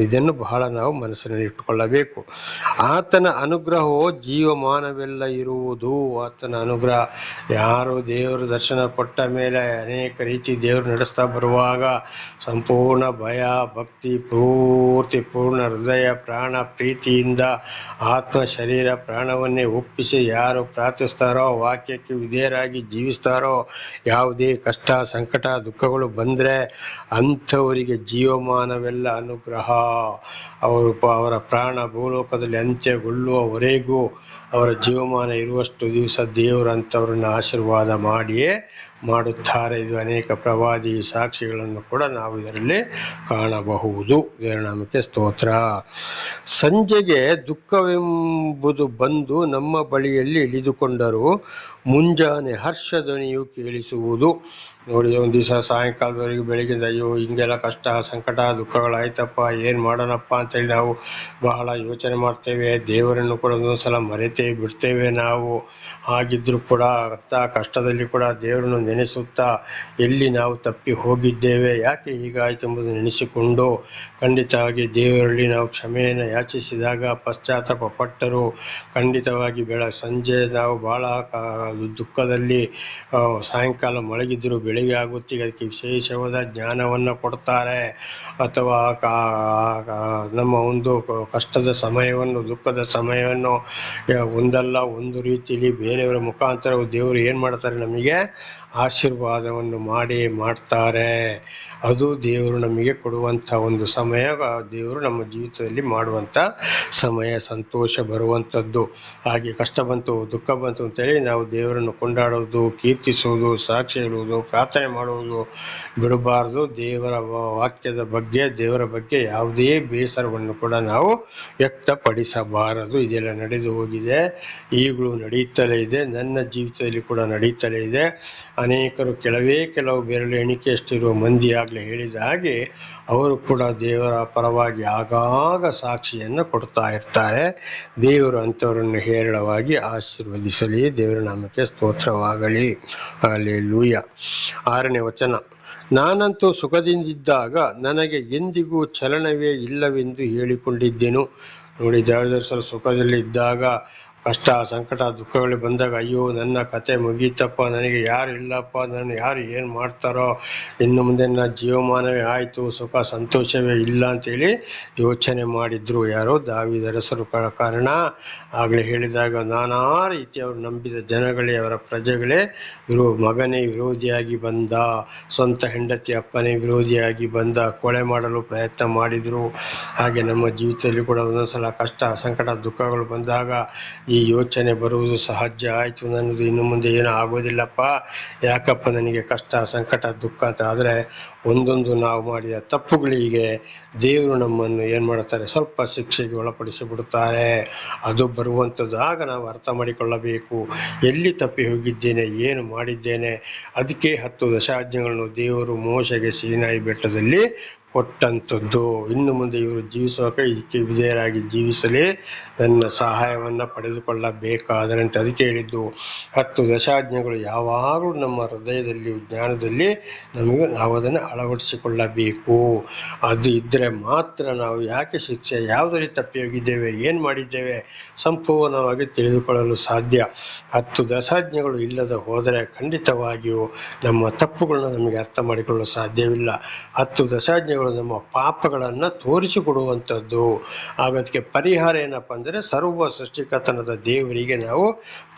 S1: ಇದನ್ನು ಬಹಳ ನಾವು ಮನಸ್ಸಿನಲ್ಲಿ ಇಟ್ಟುಕೊಳ್ಳಬೇಕು. ಆತನ ಅನುಗ್ರಹವು ಜೀವಮಾನವೆಲ್ಲ ಇರುವುದು. ಆತನ ಅನುಗ್ರಹ, ಯಾರು ದೇವರು ದರ್ಶನ ಕೊಟ್ಟ ಮೇಲೆ ಅನೇಕ ರೀತಿ ದೇವರು ನಡೆಸ್ತಾ ಬರುವಾಗ ಸಂಪೂರ್ಣ ಭಯ ಭಕ್ತಿ ಪೂರ್ಣ ಹೃದಯ ಪ್ರಾಣ ಪ್ರೀತಿಯಿಂದ ಆತ್ಮ ಶರೀರ ಪ್ರಾಣವನ್ನೇ ಒಪ್ಪಿಸಿ ಯಾರು ಪ್ರಾರ್ಥಿಸ್ತಾರೋ, ವಾಕ್ಯಕ್ಕೆ ವಿಧೇಯರಾಗಿ ಜೀವಿಸ್ತಾರೋ, ಯಾವುದೇ ಕಷ್ಟ ಸಂಕಟ ದುಃಖಗಳು ಬಂದರೆ ಅಂಥವರಿಗೆ ಜೀವಮಾನವೆಲ್ಲ ಅನುಗ್ರಹ. ಅವರ ಪ್ರಾಣ ಭೂಲೋಕದಲ್ಲಿ ಅಂತ್ಯಗೊಳ್ಳುವವರೆಗೂ ಅವರ ಜೀವಮಾನ ಇರುವಷ್ಟು ದಿವಸ ದೇವರು ಅಂಥವ್ರನ್ನ ಆಶೀರ್ವಾದ ಮಾಡಿಯೇ ಮಾಡುತ್ತಾರೆ. ಇದು ಅನೇಕ ಪ್ರವಾದಿ ಸಾಕ್ಷಿಗಳನ್ನು ಕೂಡ ನಾವು ಇದರಲ್ಲಿ ಕಾಣಬಹುದು. ದೇವರ ನಾಮಕ್ಕೆ ಸ್ತೋತ್ರ. ಸಂಜೆಗೆ ದುಃಖವೆಂಬುದು ಬಂದು ನಮ್ಮ ಬಳಿಯಲ್ಲಿ ಇಳಿದುಕೊಂಡರೂ ಮುಂಜಾನೆ ಹರ್ಷಧ್ವನಿಯು ಕೇಳಿಸುವುದು. ನೋಡಿ, ಒಂದು ದಿವಸ ಸಾಯಂಕಾಲದವರೆಗೆ ಬೆಳಗಿಂದ ಅಯ್ಯೋ ಹಿಂಗೆಲ್ಲ ಕಷ್ಟ ಸಂಕಟ ದುಃಖಗಳಾಯ್ತಪ್ಪ, ಏನು ಮಾಡೋಣಪ್ಪ ಅಂತೇಳಿ ನಾವು ಬಹಳ ಯೋಚನೆ ಮಾಡ್ತೇವೆ. ದೇವರನ್ನು ಕೂಡ ಒಂದೊಂದ್ಸಲ ಮರೆತೇ ಬಿಡ್ತೇವೆ ನಾವು. ಹಾಗಿದ್ರೂ ಕೂಡ ಅಂಥ ಕಷ್ಟದಲ್ಲಿ ಕೂಡ ದೇವರನ್ನು ನೆನೆಸುತ್ತಾ ಎಲ್ಲಿ ನಾವು ತಪ್ಪಿ ಹೋಗಿದ್ದೇವೆ, ಯಾಕೆ ಹೀಗಾಯಿತು ಎಂಬುದನ್ನು ನೆನೆಸಿಕೊಂಡು ಖಂಡಿತವಾಗಿ ದೇವರಲ್ಲಿ ನಾವು ಕ್ಷಮೆಯನ್ನು ಯಾಚಿಸಿದಾಗ ಪಶ್ಚಾತ್ತಾಪ ಪಟ್ಟರು ಖಂಡಿತವಾಗಿ ಸಂಜೆ ನಾವು ಭಾಳ ದುಃಖದಲ್ಲಿ ಸಾಯಂಕಾಲ ಮಲಗಿದ್ರು ಬೆಳಿಗ್ಗೆ ಆಗುತ್ತೆ, ಅದಕ್ಕೆ ವಿಶೇಷವಾದ ಜ್ಞಾನವನ್ನು ಕೊಡ್ತಾರೆ. ಅಥವಾ ನಮ್ಮ ಒಂದು ಕಷ್ಟದ ಸಮಯವನ್ನು ದುಃಖದ ಸಮಯವನ್ನು ಒಂದಲ್ಲ ಒಂದು ರೀತಿಯಲ್ಲಿ ಬೇರೆಯವರ ಮುಖಾಂತರ ದೇವರು ಏನು ಮಾಡ್ತಾರೆ, ನಮಗೆ ಆಶೀರ್ವಾದವನ್ನು ಮಾಡ್ತಾರೆ. ಅದು ದೇವರು ನಮಗೆ ಕೊಡುವಂಥ ಒಂದು ಸಮಯ, ದೇವರು ನಮ್ಮ ಜೀವಿತದಲ್ಲಿ ಮಾಡುವಂಥ ಸಮಯ, ಸಂತೋಷ ಬರುವಂಥದ್ದು. ಹಾಗೆ ಕಷ್ಟ ಬಂತು ದುಃಖ ಬಂತು ಅಂತೇಳಿ ನಾವು ದೇವರನ್ನು ಕೊಂಡಾಡುವುದು, ಕೀರ್ತಿಸುವುದು, ಸಾಕ್ಷಿ ಹೇಳುವುದು, ಪ್ರಾರ್ಥನೆ ಮಾಡುವುದು ಬಿಡಬಾರ್ದು. ದೇವರ ವಾಕ್ಯದ ಬಗ್ಗೆ ದೇವರ ಬಗ್ಗೆ ಯಾವುದೇ ಬೇಸರವನ್ನು ಕೂಡ ನಾವು ವ್ಯಕ್ತಪಡಿಸಬಾರದು. ಇದೆಲ್ಲ ನಡೆದು ಹೋಗಿದೆ, ಈಗಲೂ ನಡೀತಲೇ ಇದೆ, ನನ್ನ ಜೀವಿತದಲ್ಲಿ ಕೂಡ ನಡೀತಲೇ ಇದೆ. ಅನೇಕರು ಕೆಲವು ಬೆರಳು ಎಣಿಕೆಯಷ್ಟಿರುವ ಮಂದಿ ಆಗಲೇ ಹೇಳಿದ ಹಾಗೆ ಅವರು ಕೂಡ ದೇವರ ಪರವಾಗಿ ಆಗಾಗ ಸಾಕ್ಷಿಯನ್ನು ಕೊಡ್ತಾ ಇರ್ತಾರೆ. ದೇವರು ಅಂಥವರನ್ನು ಹೇರಳವಾಗಿ ಆಶೀರ್ವದಿಸಲಿ. ದೇವರ ನಾಮಕ್ಕೆ ಸ್ತೋತ್ರವಾಗಲಿ. ಹಲ್ಲೆಲೂಯಾ. 6ನೇ ವಚನ. ನಾನಂತೂ ಸುಖದಿಂದಿದ್ದಾಗ ನನಗೆ ಎಂದಿಗೂ ಚಲನವೇ ಇಲ್ಲವೆಂದು ಹೇಳಿಕೊಂಡಿದ್ದೆನು. ನೋಡಿ, ದೇವದರ್ಶನ ಸುಖದಲ್ಲಿ ಇದ್ದಾಗ ಕಷ್ಟ ಸಂಕಟ ದುಃಖಗಳು ಬಂದಾಗ ಅಯ್ಯೋ ನನ್ನ ಕತೆ ಮುಗೀತಪ್ಪ, ನನಗೆ ಯಾರು ಇಲ್ಲಪ್ಪ, ನನ್ನ ಯಾರು ಏನು ಮಾಡ್ತಾರೋ, ಇನ್ನು ಮುಂದೆ ನನ್ನ ಜೀವಮಾನವೇ ಆಯಿತು, ಸುಖ ಸಂತೋಷವೇ ಇಲ್ಲ ಅಂತೇಳಿ ಯೋಚನೆ ಮಾಡಿದ್ರು. ಯಾರೋ ದಾವೀದರಸರು. ಕಾರಣ ಆಗಲೇ ಹೇಳಿದಾಗ ನಾನಾ ರೀತಿ ಅವರು ನಂಬಿದ ಜನಗಳೇ, ಅವರ ಪ್ರಜೆಗಳೇ ಮಗನೇ ವಿರೋಧಿಯಾಗಿ ಬಂದ, ಸ್ವಂತ ಹೆಂಡತಿ ಅಪ್ಪನೇ ವಿರೋಧಿಯಾಗಿ ಬಂದ, ಕೊಲೆ ಮಾಡಲು ಪ್ರಯತ್ನ ಮಾಡಿದರು. ಹಾಗೆ ನಮ್ಮ ಜೀವಿತದಲ್ಲಿ ಕೂಡ ಒಂದೊಂದ್ಸಲ ಕಷ್ಟ ಸಂಕಟ ದುಃಖಗಳು ಬಂದಾಗ ಈ ಯೋಚನೆ ಬರುವುದು ಸಹಜ. ಆಯಿತು, ನನ್ನದು ಇನ್ನು ಮುಂದೆ ಏನೂ ಆಗೋದಿಲ್ಲಪ್ಪ, ಯಾಕಪ್ಪ ನನಗೆ ಕಷ್ಟ ಸಂಕಟ ದುಃಖ ಅಂತ. ಆದರೆ ಒಂದೊಂದು ನಾವು ಮಾಡಿದ ತಪ್ಪುಗಳಿಗೆ ದೇವರು ನಮ್ಮನ್ನು ಏನು ಮಾಡ್ತಾರೆ, ಸ್ವಲ್ಪ ಶಿಕ್ಷೆಗೆ ಒಳಪಡಿಸಿ ಬಿಡುತ್ತಾರೆ. ಅದು ಬರುವಂಥದ್ದು. ಆಗ ನಾವು ಅರ್ಥ ಮಾಡಿಕೊಳ್ಳಬೇಕು, ಎಲ್ಲಿ ತಪ್ಪಿ ಹೋಗಿದ್ದೇನೆ, ಏನು ಮಾಡಿದ್ದೇನೆ. ಅದಕ್ಕೆ 10 ದಶಾಜ್ಞೆಗಳನ್ನು ದೇವರು ಮೋಶೆಗೆ ಸೀನಾಯಿ ಬೆಟ್ಟದಲ್ಲಿ ಕೊಟ್ಟಂಥದ್ದು. ಇನ್ನು ಮುಂದೆ ಇವರು ಜೀವಿಸುವಾಗ ಇದಕ್ಕೆ ವಿಧೇಯರಾಗಿ ಜೀವಿಸಲಿ, ನನ್ನ ಸಹಾಯವನ್ನು ಪಡೆದುಕೊಳ್ಳಬೇಕಾದರಂತೆ. ಅದಕ್ಕೆ ಹೇಳಿದ್ದು 10 ದಶಾಜ್ಞೆಗಳು ಯಾವಾಗಲೂ ನಮ್ಮ ಹೃದಯದಲ್ಲಿ ಜ್ಞಾನದಲ್ಲಿ ನಾವು ಅದನ್ನು ಅಳವಡಿಸಿಕೊಳ್ಳಬೇಕು. ಅದು ಇದ್ದರೆ ಮಾತ್ರ ನಾವು ಯಾಕೆ ಶಿಕ್ಷೆ, ಯಾವುದರಲ್ಲಿ ತಪ್ಪಿ ಹೋಗಿದ್ದೇವೆ, ಏನು ಮಾಡಿದ್ದೇವೆ ಸಂಪೂರ್ಣವಾಗಿ ತಿಳಿದುಕೊಳ್ಳಲು ಸಾಧ್ಯ. 10 ದಶಾಜ್ಞೆಗಳು ಇಲ್ಲದೆ ಹೋದರೆ ಖಂಡಿತವಾಗಿಯೂ ನಮ್ಮ ತಪ್ಪುಗಳನ್ನು ನಮಗೆ ಅರ್ಥ ಮಾಡಿಕೊಳ್ಳಲು ಸಾಧ್ಯವಿಲ್ಲ. 10 ದಶಾಜ್ಞೆಗಳು ನಮ್ಮ ಪಾಪಗಳನ್ನು ತೋರಿಸಿಕೊಡುವಂಥದ್ದು. ಅದಕ್ಕೆ ಪರಿಹಾರ ಏನಪ್ಪ ಅಂದರೆ ಸರ್ವ ಸೃಷ್ಟಿಕರ್ತನಾದ ದೇವರಿಗೆ ನಾವು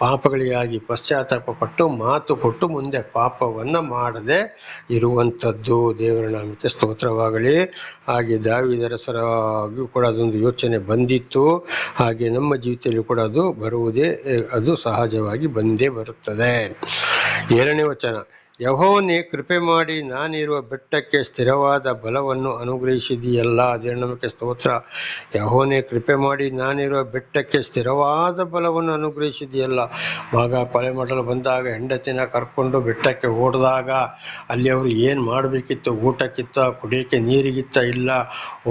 S1: ಪಾಪಗಳಿಗಾಗಿ ಪಶ್ಚಾತ್ತಾಪ ಪಟ್ಟು ಮಾತು ಕೊಟ್ಟು ಮುಂದೆ ಪಾಪವನ್ನು ಮಾಡದೆ ಇರುವಂಥದ್ದು. ದೇವರ ನಾಮಕ್ಕೆ ಸ್ತೋತ್ರವಾಗಲಿ. ಹಾಗೆ ದಾವೀದರಸರಿಗೂ ಕೂಡ ಅದೊಂದು ಯೋಚನೆ ಬಂದಿತ್ತು. ಹಾಗೆ ನಮ್ಮ ಜೀವಿತದಲ್ಲಿ ಕೂಡ ಅದು ಬರುವುದೇ, ಅದು ಸಹಜವಾಗಿ ಬಂದೇ ಬರುತ್ತದೆ. 7ನೇ ವಚನ. ಯೆಹೋವನೇ, ಕೃಪೆ ಮಾಡಿ ನಾನಿರುವ ಬೆಟ್ಟಕ್ಕೆ ಸ್ಥಿರವಾದ ಬಲವನ್ನು ಅನುಗ್ರಹಿಸಿದೆಯಲ್ಲ. ದೇವರ ನಾಮಕ್ಕೆ ಸ್ತೋತ್ರ. ಯೆಹೋವನೇ, ಕೃಪೆ ಮಾಡಿ ನಾನಿರುವ ಬೆಟ್ಟಕ್ಕೆ ಸ್ಥಿರವಾದ ಬಲವನ್ನು ಅನುಗ್ರಹಿಸಿದೆಯಲ್ಲ. ಮಗ ಕೊಲೆ ಮಾಡಲು ಬಂದಾಗ ಹೆಂಡತಿನ ಕರ್ಕೊಂಡು ಬೆಟ್ಟಕ್ಕೆ ಓಡಿದಾಗ ಅಲ್ಲಿ ಅವರು ಏನು ಮಾಡಬೇಕಿತ್ತು, ಊಟಕ್ಕಿತ್ತ ಕುಡಿಯೋಕ್ಕೆ ನೀರಿಗಿತ್ತ ಇಲ್ಲ.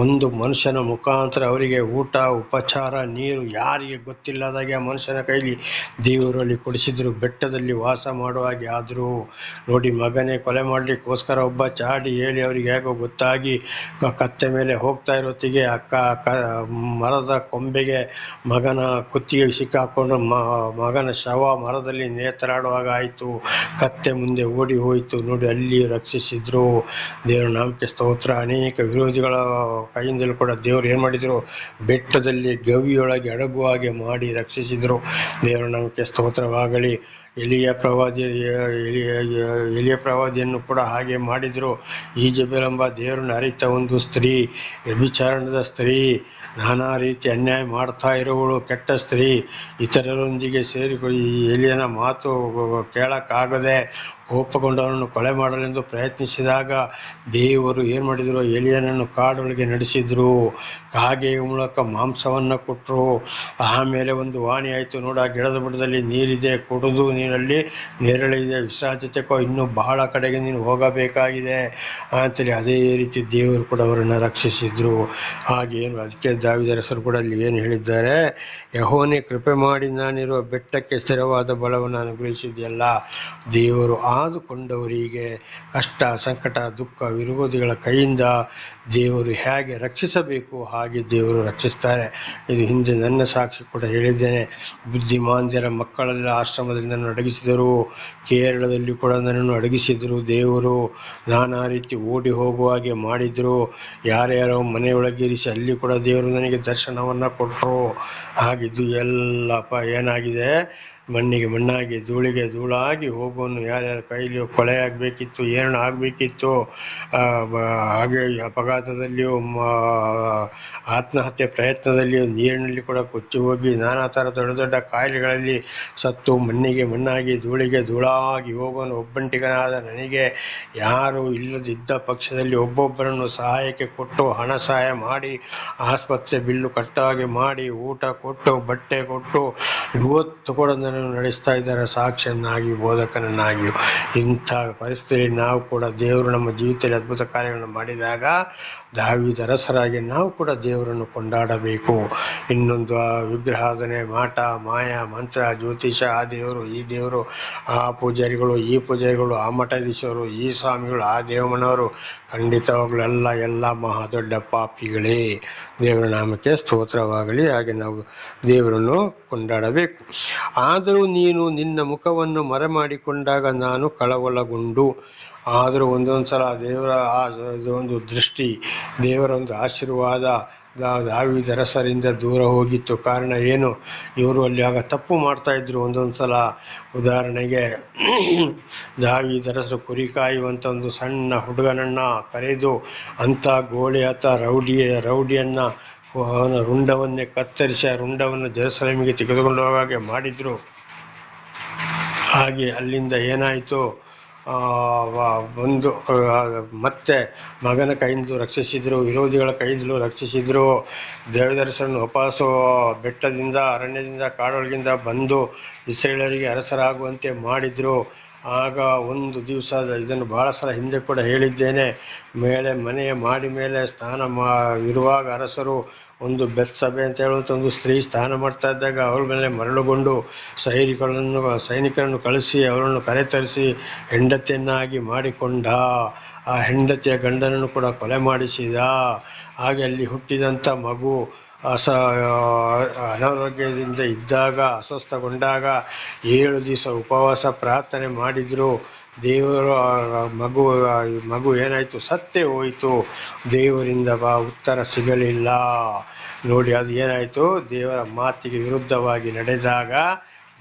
S1: ಒಂದು ಮನುಷ್ಯನ ಮುಖಾಂತರ ಅವರಿಗೆ ಊಟ ಉಪಚಾರ ನೀರು ಯಾರಿಗೆ ಗೊತ್ತಿಲ್ಲದಾಗೆ ಆ ಮನುಷ್ಯನ ಕೈಲಿ ದೇವರಲ್ಲಿ ಕೊಡಿಸಿದ್ರು, ಬೆಟ್ಟದಲ್ಲಿ ವಾಸ ಮಾಡುವ ಹಾಗೆ ಆದರೂ. ನೋಡಿ, ನೋಡಿ ಮಗನೇ ಕೊಲೆ ಮಾಡಲಿಕ್ಕೋಸ್ಕರ ಒಬ್ಬ ಚಾಡಿ ಹೇಳಿ ಅವರಿಗೆ ಹೇಗೋ ಗೊತ್ತಾಗಿ ಕತ್ತೆ ಮೇಲೆ ಹೋಗ್ತಾ ಇರೋತ್ತಿಗೆ ಮರದ ಕೊಂಬೆಗೆ ಮಗನ ಕುತ್ತಿಗೆ ಸಿಕ್ಕಾಕೊಂಡು ಮಗನ ಶವ ಮರದಲ್ಲಿ ನೇತರಾಡುವಾಗ ಆಯಿತು. ಕತ್ತೆ ಮುಂದೆ ಓಡಿ ಹೋಯಿತು. ನೋಡಿ ಅಲ್ಲಿ ರಕ್ಷಿಸಿದ್ರು. ದೇವರ ನಾಮಕ್ಕೆ ಸ್ತೋತ್ರ. ಅನೇಕ ವಿರೋಧಿಗಳ ಕೈಯಿಂದಲೂ ಕೂಡ ದೇವರು ಏನು ಮಾಡಿದರು, ಬೆಟ್ಟದಲ್ಲಿ ಗವಿಯೊಳಗೆ ಅಡಗುವ ಹಾಗೆ ಮಾಡಿ ರಕ್ಷಿಸಿದರು. ದೇವರ ನಾಮಕ್ಕೆ ಸ್ತೋತ್ರವಾಗಲಿ. ಎಲಿಯ ಪ್ರವಾದಿಯನ್ನು ಕೂಡ ಹಾಗೆ ಮಾಡಿದರು. ಈಜೆಬೆಲೆಂಬ ದೇವರನ್ನು ಅರಿತ ಒಂದು ಸ್ತ್ರೀ, ವ್ಯಭಿಚಾರಣದ ಸ್ತ್ರೀ, ನಾನಾ ರೀತಿ ಅನ್ಯಾಯ ಮಾಡ್ತಾ ಇರುವವಳು, ಕೆಟ್ಟ ಸ್ತ್ರೀ, ಇತರರೊಂದಿಗೆ ಸೇರಿಕೊಂಡು ಎಲಿಯನ ಮಾತು ಕೇಳಕ್ಕಾಗದೆ ಕೋಪಗೊಂಡವನನ್ನು ಕೊಲೆ ಮಾಡಲೆಂದು ಪ್ರಯತ್ನಿಸಿದಾಗ ದೇವರು ಏನು ಮಾಡಿದರು, ಎಲಿಯನನ್ನು ಕಾಡೊಳಗೆ ನಡೆಸಿದ್ರು. ಕಾಗೆಯ ಮೂಲಕ ಮಾಂಸವನ್ನು ಕೊಟ್ಟರು. ಆಮೇಲೆ ಒಂದು ವಾಣಿ ಆಯಿತು, ನೋಡ ಗಿಡದ ಬುಡದಲ್ಲಿ ನೀರಿದೆ, ಕುಡಿದು ನೀರಲ್ಲಿ ನೆರಳಿದೆ, ವಿಶ್ರಾಂತಿ ಇನ್ನೂ ಬಹಳ ಕಡೆಗೆ ನೀನು ಹೋಗಬೇಕಾಗಿದೆ ಅಂತೇಳಿ ಅದೇ ರೀತಿ ದೇವರು ಕೂಡ ಅವರನ್ನು ರಕ್ಷಿಸಿದ್ರು. ಹಾಗೇನು ಅದಕ್ಕೆ ದಾವೀದರ ಅರಸರು ಕೂಡ ಅಲ್ಲಿ ಏನು ಹೇಳಿದ್ದಾರೆ, ಯೆಹೋವನೇ ಕೃಪೆ ಮಾಡಿ ನಾನಿರುವ ಬೆಟ್ಟಕ್ಕೆ ಸ್ಥಿರವಾದ ಬಲವನ್ನು ಅನುಗ್ರಹಿಸಿದೆಯಲ್ಲ. ದೇವರು ಆದುಕೊಂಡವರಿಗೆ ಕಷ್ಟ, ಸಂಕಟ, ದುಃಖ, ವಿರೋಧಿಗಳ ಕೈಯಿಂದ ದೇವರು ಹೇಗೆ ರಕ್ಷಿಸಬೇಕು ಹಾಗೆ ದೇವರು ರಕ್ಷಿಸ್ತಾರೆ. ಇದು ಹಿಂದೆ ನನ್ನ ಸಾಕ್ಷಿ ಕೂಡ ಹೇಳಿದ್ದೇನೆ. ಬುದ್ಧಿಮಾಂದ್ಯರ ಮಕ್ಕಳೆಲ್ಲ ಆಶ್ರಮದಲ್ಲಿ ನನ್ನನ್ನು ಅಡಗಿಸಿದರು. ಕೇರಳದಲ್ಲಿ ಕೂಡ ನನ್ನನ್ನು ಅಡಗಿಸಿದರು. ದೇವರು ನಾನಾ ರೀತಿ ಓಡಿ ಹೋಗುವ ಹಾಗೆ ಮಾಡಿದರು. ಯಾರ್ಯಾರೋ ಮನೆಯೊಳಗಿರಿಸಿ ಅಲ್ಲಿ ಕೂಡ ದೇವರು ನನಗೆ ದರ್ಶನವನ್ನು ಕೊಟ್ಟರು. ಹಾಗಿದ್ದು ಎಲ್ಲಪ್ಪ ಏನಾಗಿದೆ, ಮಣ್ಣಿಗೆ ಮಣ್ಣಾಗಿ ಧೂಳಿಗೆ ಧೂಳಾಗಿ ಹೋಗೋನು ಯಾರ್ಯಾರ ಕೈಲಿಯೋ ಕೊಲೆ ಆಗಬೇಕಿತ್ತು, ಏನು ಆಗಬೇಕಿತ್ತು, ಹಾಗೆ ಅಪಘಾತದಲ್ಲಿಯೂ ಆತ್ಮಹತ್ಯೆ ಪ್ರಯತ್ನದಲ್ಲಿಯೂ ನೀರಿನಲ್ಲಿ ಕೂಡ ಕೊಚ್ಚಿ ಹೋಗಿ ನಾನಾ ಥರ ದೊಡ್ಡ ದೊಡ್ಡ ಕಾಯಿಲೆಗಳಲ್ಲಿ ಸತ್ತು ಮಣ್ಣಿಗೆ ಮಣ್ಣಾಗಿ ಧೂಳಿಗೆ ಧೂಳಾಗಿ ಹೋಗೋನು ಒಬ್ಬಂಟಿಗನಾದ ನನಗೆ ಯಾರು ಇಲ್ಲದಿದ್ದ ಪಕ್ಷದಲ್ಲಿ ಒಬ್ಬೊಬ್ಬರನ್ನು ಸಹಾಯಕ್ಕೆ ಕೊಟ್ಟು ಹಣ ಸಹಾಯ ಮಾಡಿ ಆಸ್ಪತ್ರೆ ಬಿಲ್ಲು ಕಟ್ಟಾಗಿ ಮಾಡಿ ಊಟ ಕೊಟ್ಟು ಬಟ್ಟೆ ಕೊಟ್ಟು ಇವತ್ತು ಕೂಡ ನನ್ನನ್ನು ನಡೆಸ್ತಾ ಇದ್ದಾರೆ, ಸಾಕ್ಷಿಯನ್ನಾಗಿ ಬೋಧಕನನ್ನಾಗಿಯೂ. ಇಂಥ ಪರಿಸ್ಥಿತಿಯಲ್ಲಿ ನಾವು ಕೂಡ ದೇವರು ನಮ್ಮ ಜೀವಿತದಲ್ಲಿ ಅದ್ಭುತ ಕಾರ್ಯಗಳನ್ನು ಮಾಡಿದಾಗ ದಾವೀದ ಅರಸರಾಗಿ ನಾವು ಕೂಡ ದೇವರನ್ನು ಕೊಂಡಾಡಬೇಕು. ಇನ್ನೊಂದು ವಿಗ್ರಹಾಧನೆ, ಮಾಟ, ಮಾಯ, ಮಂತ್ರ, ಜ್ಯೋತಿಷ, ಆ ದೇವರು ಈ ದೇವರು, ಆ ಪೂಜಾರಿಗಳು ಈ ಪೂಜಾರಿಗಳು, ಆ ಮಠಾಧೀಶರು ಈ ಸ್ವಾಮಿಗಳು ಆ ದೇವಮ್ಮನವರು ಖಂಡಿತವಾಗ್ಲೂ ಎಲ್ಲ ಮಹಾ ದೊಡ್ಡ ಪಾಪಿಗಳೇ. ದೇವರ ನಾಮಕ್ಕೆ ಸ್ತೋತ್ರವಾಗಲಿ. ಹಾಗೆ ನಾವು ದೇವರನ್ನು ಕೊಂಡಾಡಬೇಕು. ಆದರೂ ನೀನು ನಿನ್ನ ಮುಖವನ್ನು ಮರೆಮಾಡಿಕೊಂಡಾಗ ನಾನು ಕಳವಳಗೊಂಡು. ಆದರೂ ಒಂದೊಂದು ಸಲ ದೇವರ ಒಂದು ದೃಷ್ಟಿ, ದೇವರ ಒಂದು ಆಶೀರ್ವಾದ ದಾವೀದ ಅರಸರಿಂದ ದೂರ ಹೋಗಿತ್ತು. ಕಾರಣ ಏನು, ಇವರು ಅಲ್ಲಿ ಆಗ ತಪ್ಪು ಮಾಡ್ತಾ ಇದ್ರು. ಒಂದೊಂದು ಸಲ ಉದಾಹರಣೆಗೆ ದಾವೀದ ಅರಸರು ಕುರಿ ಕಾಯುವಂಥ ಒಂದು ಸಣ್ಣ ಹುಡುಗನನ್ನು ಕರೆದು ಅಂಥ ಗೋಳಿಯಾತ ರೌಡಿಯನ್ನು ಅವನ ರುಂಡವನ್ನೇ ಕತ್ತರಿಸಿ ಆ ರುಂಡವನ್ನು ಜೆರುಸಲೇಮಿಗೆ ತೆಗೆದುಕೊಂಡು ಹೋಗಾಗೆ ಮಾಡಿದ್ರು. ಹಾಗೆ ಅಲ್ಲಿಂದ ಏನಾಯಿತು, ಒಂದು ಮತ್ತೆ ಮಗನ ಕೈಯಿಂದಲೂ ರಕ್ಷಿಸಿದರು, ವಿರೋಧಿಗಳ ಕೈಯಿಂದಲೂ ರಕ್ಷಿಸಿದರು. ದಾವೀದ ಅರಸರನ್ನು ವಾಪಸ್ಸು ಬೆಟ್ಟದಿಂದ ಅರಣ್ಯದಿಂದ ಕಾಡೊಳಗಿಂದ ಬಂದು ಇಸ್ರಾಯೇಲರಿಗೆ ಅರಸರಾಗುವಂತೆ ಮಾಡಿದರು. ಆಗ ಒಂದು ದಿವಸ, ಇದನ್ನು ಬಹಳ ಸಲ ಹಿಂದೆ ಕೂಡ ಹೇಳಿದ್ದೇನೆ, ಮನೆಯ ಮಾಡಿ ಮೇಲೆ ಸ್ನಾನ ಇರುವಾಗ ಅರಸರು ಒಂದು ಬೆತ್ಸಬೆ ಅಂತ ಹೇಳುವಂಥ ಒಂದು ಸ್ತ್ರೀ ಸ್ನಾನ ಮಾಡ್ತಾ ಇದ್ದಾಗ ಅವಳ ಮೇಲೆ ಮರಳುಗೊಂಡು ಸೈನಿಕರನ್ನು ಕಳಿಸಿ ಅವರನ್ನು ಕರೆತರಿಸಿ ಹೆಂಡತಿಯನ್ನಾಗಿ ಮಾಡಿಕೊಂಡ. ಆ ಹೆಂಡತಿಯ ಗಂಡನನ್ನು ಕೂಡ ಕೊಲೆ ಮಾಡಿಸಿದ. ಹಾಗೆ ಅಲ್ಲಿ ಹುಟ್ಟಿದಂಥ ಮಗು ಅನಾರೋಗ್ಯದಿಂದ ಇದ್ದಾಗ, ಅಸ್ವಸ್ಥಗೊಂಡಾಗ 7 ದಿವಸ ಉಪವಾಸ ಪ್ರಾರ್ಥನೆ ಮಾಡಿದರು. ದೇವರು ಮಗು ಏನಾಯಿತು, ಸತ್ತೇ ಹೋಯಿತು. ದೇವರಿಂದ ಉತ್ತರ ಸಿಗಲಿಲ್ಲ. ನೋಡಿ, ಅದು ಏನಾಯಿತು, ದೇವರ ಮಾತಿಗೆ ವಿರುದ್ಧವಾಗಿ ನಡೆದಾಗ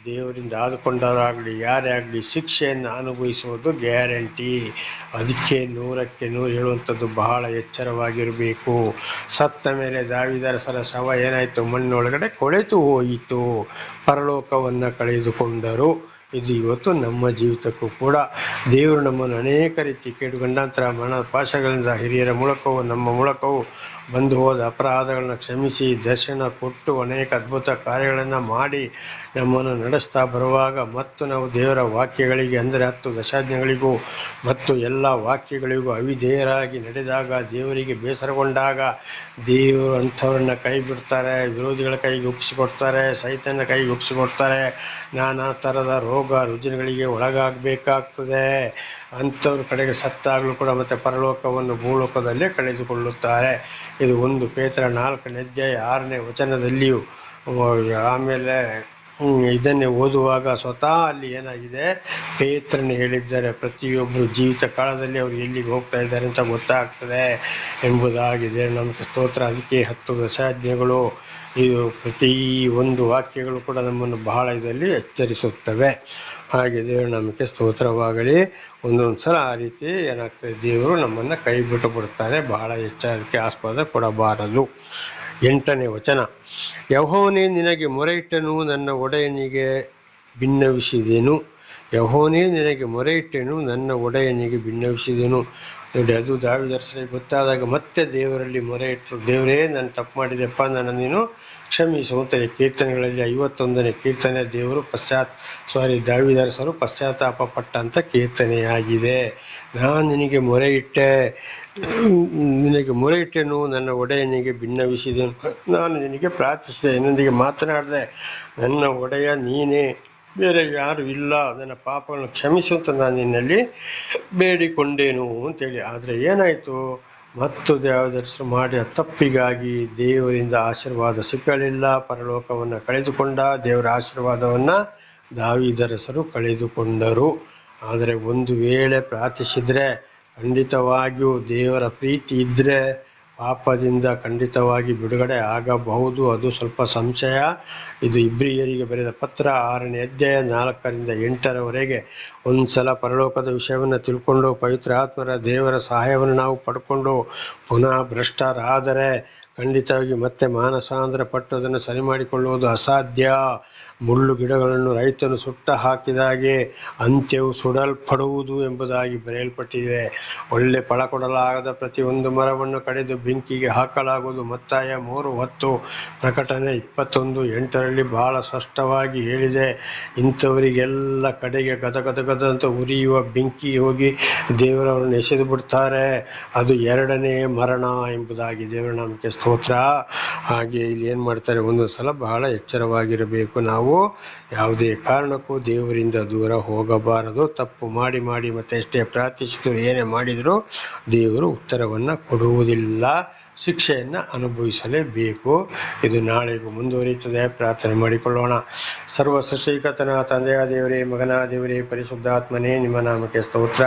S1: ದೇವರಿಂದ ಆದುಕೊಂಡವರಾಗಲಿ ಯಾರೇ ಆಗಲಿ ಶಿಕ್ಷೆಯನ್ನು ಅನುಭವಿಸುವುದು ಗ್ಯಾರಂಟಿ. ಅದಕ್ಕೆ 100ಕ್ಕೆ 100 ಹೇಳುವಂಥದ್ದು ಬಹಳ ಎಚ್ಚರವಾಗಿರಬೇಕು. ಸತ್ತ ಮೇಲೆ ದಾವೀದ ಅರಸರ ಶವ ಏನಾಯಿತು, ಮಣ್ಣೊಳಗಡೆ ಕೊಳೆತು ಹೋಯಿತು, ಪರಲೋಕವನ್ನು ಕಳೆದುಕೊಂಡರು. ಇದು ಇವತ್ತು ನಮ್ಮ ಜೀವಿತಕ್ಕೂ ಕೂಡ ದೇವರು ನಮ್ಮನ್ನು ಅನೇಕ ರೀತಿ ಕೇಡುಗಂಡಾಂತರ ಪಾಶಗಳಿಂದ ಹಿರಿಯರ ಮೂಲಕವೂ ನಮ್ಮ ಮೂಲಕವೂ ಬಂದು ಹೋದ ಅಪರಾಧಗಳನ್ನು ಕ್ಷಮಿಸಿ ದರ್ಶನ ಕೊಟ್ಟು ಅನೇಕ ಅದ್ಭುತ ಕಾರ್ಯಗಳನ್ನು ಮಾಡಿ ನಮ್ಮನ್ನು ನಡೆಸ್ತಾ ಬರುವಾಗ ಮತ್ತು ನಾವು ದೇವರ ವಾಕ್ಯಗಳಿಗೆ ಅಂದರೆ 10 ದಶಾಜ್ಞೆಗಳಿಗೂ ಮತ್ತು ಎಲ್ಲ ವಾಕ್ಯಗಳಿಗೂ ಅವಿಧೇಯರಾಗಿ ನಡೆದಾಗ, ದೇವರಿಗೆ ಬೇಸರಗೊಂಡಾಗ ದೇವರು ಅಂಥವ್ರನ್ನ ಕೈ ಬಿಡ್ತಾರೆ, ವಿರೋಧಿಗಳ ಕೈಗೆ ಒಪ್ಪಿಸಿಕೊಡ್ತಾರೆ, ಸೈತನ ಕೈಗೆ ಒಪ್ಪಿಸಿಕೊಡ್ತಾರೆ. ನಾನಾ ಥರದ ರೋಗ ರುಜಿನಗಳಿಗೆ ಒಳಗಾಗಬೇಕಾಗ್ತದೆ. ಅಂಥವ್ರ ಕಡೆಗೆ ಸತ್ತಾಗಲೂ ಕೂಡ ಮತ್ತೆ ಪರಲೋಕವನ್ನು ಭೂಲೋಕದಲ್ಲೇ ಕಳೆದುಕೊಳ್ಳುತ್ತಾರೆ. ಇದು 1 ಪೇತ್ರ 4ನೇ ಅಧ್ಯಾಯ 6ನೇ ವಚನದಲ್ಲಿಯೂ. ಆಮೇಲೆ ಇದನ್ನೇ ಓದುವಾಗ ಸ್ವತಃ ಅಲ್ಲಿ ಏನಾಗಿದೆ, ಪೇತ್ರನೇ ಹೇಳಿದ್ದಾರೆ, ಪ್ರತಿಯೊಬ್ಬರು ಜೀವಿತ ಕಾಲದಲ್ಲಿ ಅವರು ಎಲ್ಲಿಗೆ ಹೋಗ್ತಾ ಇದ್ದಾರೆ ಅಂತ ಗೊತ್ತಾಗ್ತದೆ ಎಂಬುದಾಗಿದೆ. ನಮಗೆ ಸ್ತೋತ್ರ. ಅದಕ್ಕೆ 10 ದಶಾಜ್ಞೆಗಳು, ಇದು ಪ್ರತಿ ಒಂದು ವಾಕ್ಯಗಳು ಕೂಡ ನಮ್ಮನ್ನು ಬಹಳ ಇದರಲ್ಲಿ ಎಚ್ಚರಿಸುತ್ತವೆ. ಹಾಗೆ ದೇವರು ನಮಗೆ ಸ್ತೋತ್ರವಾಗಲಿ. ಒಂದೊಂದು ಸಲ ಆ ರೀತಿ ಏನಾಗ್ತದೆ, ದೇವರು ನಮ್ಮನ್ನು ಕೈ ಬಿಟ್ಟು ಬಿಡ್ತಾನೆ. ಬಹಳ ಎಚ್ಚರಿಕೆ ಆಸ್ಪದ ಕೊಡಬಾರದು. 8ನೇ ವಚನ, ಯೆಹೋವನೇ ನಿನಗೆ ಮೊರೆಯಿಟ್ಟನು, ನನ್ನ ಒಡೆಯನಿಗೆ ಭಿನ್ನವಿಸಿದೆನು. ಯೆಹೋವನೇ ನಿನಗೆ ಮೊರೆಯಿಟ್ಟೆನು, ನನ್ನ ಒಡೆಯನಿಗೆ ಭಿನ್ನವಿಸಿದೆನು. ನೋಡಿ, ಅದು ದಾವೀದರಿಗೆ ಗೊತ್ತಾದಾಗ ಮತ್ತೆ ದೇವರಲ್ಲಿ ಮೊರೆ ಇಟ್ಟರು. ದೇವರೇ, ನಾನು ತಪ್ಪು ಮಾಡಿದೆಪ್ಪ, ನನ್ನ ನೀನು ಕ್ಷಮಿಸು ಅಂತ. ಕೀರ್ತನೆಗಳಲ್ಲಿ 51ನೇ ಕೀರ್ತನೆ ದೇವರು ದಾವೀದರಸರು ಪಶ್ಚಾತ್ತಾಪ ಪಟ್ಟಂತ ಕೀರ್ತನೆಯಾಗಿದೆ. ನಾನು ನಿನಗೆ ಮೊರೆಯಿಟ್ಟೆನು, ನನ್ನ ಒಡೆಯನಿಗೆ ಭಿನ್ನವಿಸಿದೆನು. ನಾನು ನಿನಗೆ ಪ್ರಾರ್ಥಿಸಿದೆ, ನನ್ನೊಂದಿಗೆ ಮಾತನಾಡಿದೆ, ನನ್ನ ಒಡೆಯ ನೀನೇ, ಬೇರೆ ಯಾರು ಇಲ್ಲ, ನನ್ನ ಪಾಪಗಳನ್ನು ಕ್ಷಮಿಸು ಅಂತ ನಾನು ನಿನ್ನಲ್ಲಿ ಬೇಡಿಕೊಂಡೇನು ಅಂತೇಳಿ. ಆದರೆ ಏನಾಯಿತು, ಮತ್ತು ದಾವೀದರಸರು ಮಾಡಿದ ತಪ್ಪಿಗಾಗಿ ದೇವರಿಂದ ಆಶೀರ್ವಾದ ಸಿಕ್ಕಲಿಲ್ಲ. ಪರಲೋಕವನ್ನು ಕಳೆದುಕೊಂಡ. ದೇವರ ಆಶೀರ್ವಾದವನ್ನು ದಾವೀದರಸರು ಕಳೆದುಕೊಂಡರು. ಆದರೆ ಒಂದು ವೇಳೆ ಪ್ರಾರ್ಥಿಸಿದರೆ, ಖಂಡಿತವಾಗಿಯೂ ದೇವರ ಪ್ರೀತಿ ಇದ್ದರೆ ಪಾಪದಿಂದ ಖಂಡಿತವಾಗಿ ಬಿಡುಗಡೆ ಆಗಬಹುದು. ಅದು ಸ್ವಲ್ಪ ಸಂಶಯ. ಇದು ಇಬ್ರಿಯರಿಗೆ ಬರೆದ ಪತ್ರ 6ನೇ ಅಧ್ಯಾಯ 4ರಿಂದ 8ರವರೆಗೆ. ಒಂದು ಸಲ ಪರಲೋಕದ ವಿಷಯವನ್ನು ತಿಳ್ಕೊಂಡು ಪವಿತ್ರ ಆತ್ಮರ ದೇವರ ಸಹಾಯವನ್ನು ನಾವು ಪಡ್ಕೊಂಡು ಪುನಃ ಭ್ರಷ್ಟರಾದರೆ ಖಂಡಿತವಾಗಿ ಮತ್ತೆ ಮಾನಸಾಂತರ ಪಟ್ಟು ಅದನ್ನು ಸರಿ ಮಾಡಿಕೊಳ್ಳುವುದು ಅಸಾಧ್ಯ. ಮುಳ್ಳು ಗಿಡಗಳನ್ನು ರೈತನು ಸುಟ್ಟ ಹಾಕಿದಾಗೆ ಅಂತ್ಯವು ಸುಡಲ್ಪಡುವುದು ಎಂಬುದಾಗಿ ಬರೆಯಲ್ಪಟ್ಟಿದೆ. ಒಳ್ಳೆ ಫಲ ಕೊಡಲಾಗದ ಪ್ರತಿಯೊಂದು ಮರವನ್ನು ಕಡಿದು ಬೆಂಕಿಗೆ ಹಾಕಲಾಗುವುದು. ಮತ್ತಾಯ 3:10, ಪ್ರಕಟಣೆ 21:8ರಲ್ಲಿ ಬಹಳ ಸ್ಪಷ್ಟವಾಗಿ ಹೇಳಿದೆ. ಇಂಥವರಿಗೆಲ್ಲ ಕಡೆಗೆ ಗದಗದಗದಂತ ಉರಿಯುವ ಬೆಂಕಿ ಹೋಗಿ ದೇವರವರನ್ನು ಎಸೆದು ಬಿಡ್ತಾರೆ. ಅದು 2ನೇ ಮರಣ ಎಂಬುದಾಗಿ. ದೇವರ ನಾಮಕ್ಕೆ ಸ್ತೋತ್ರ. ಹಾಗೆ ಇಲ್ಲಿ ಏನು ಮಾಡ್ತಾರೆ, ಒಂದು ಸಲ ಬಹಳ ಎಚ್ಚರವಾಗಿರಬೇಕು. ನಾವು ಯಾವುದೇ ಕಾರಣಕ್ಕೂ ದೇವರಿಂದ ದೂರ ಹೋಗಬಾರದು. ತಪ್ಪು ಮಾಡಿ ಮತ್ತೆ ಎಷ್ಟೇ ಪ್ರಾರ್ಥಿಸಿದ್ರು, ಏನೇ ಮಾಡಿದರೂ ದೇವರು ಉತ್ತರವನ್ನು ಕೊಡುವುದಿಲ್ಲ. ಶಿಕ್ಷೆಯನ್ನು ಅನುಭವಿಸಲೇಬೇಕು. ಇದು ನಾಳೆಗೂ ಮುಂದುವರಿಯುತ್ತದೆ. ಪ್ರಾರ್ಥನೆ ಮಾಡಿಕೊಳ್ಳೋಣ. ಸರ್ವ ಸೃಷ್ಟಿಕರ್ತನ ತಂದೆಯ ದೇವರೇ, ಮಗನ ದೇವರೇ, ಪರಿಶುದ್ಧಾತ್ಮನೇ, ನಿಮ್ಮ ನಾಮಕ್ಕೆ ಸ್ತೋತ್ರ.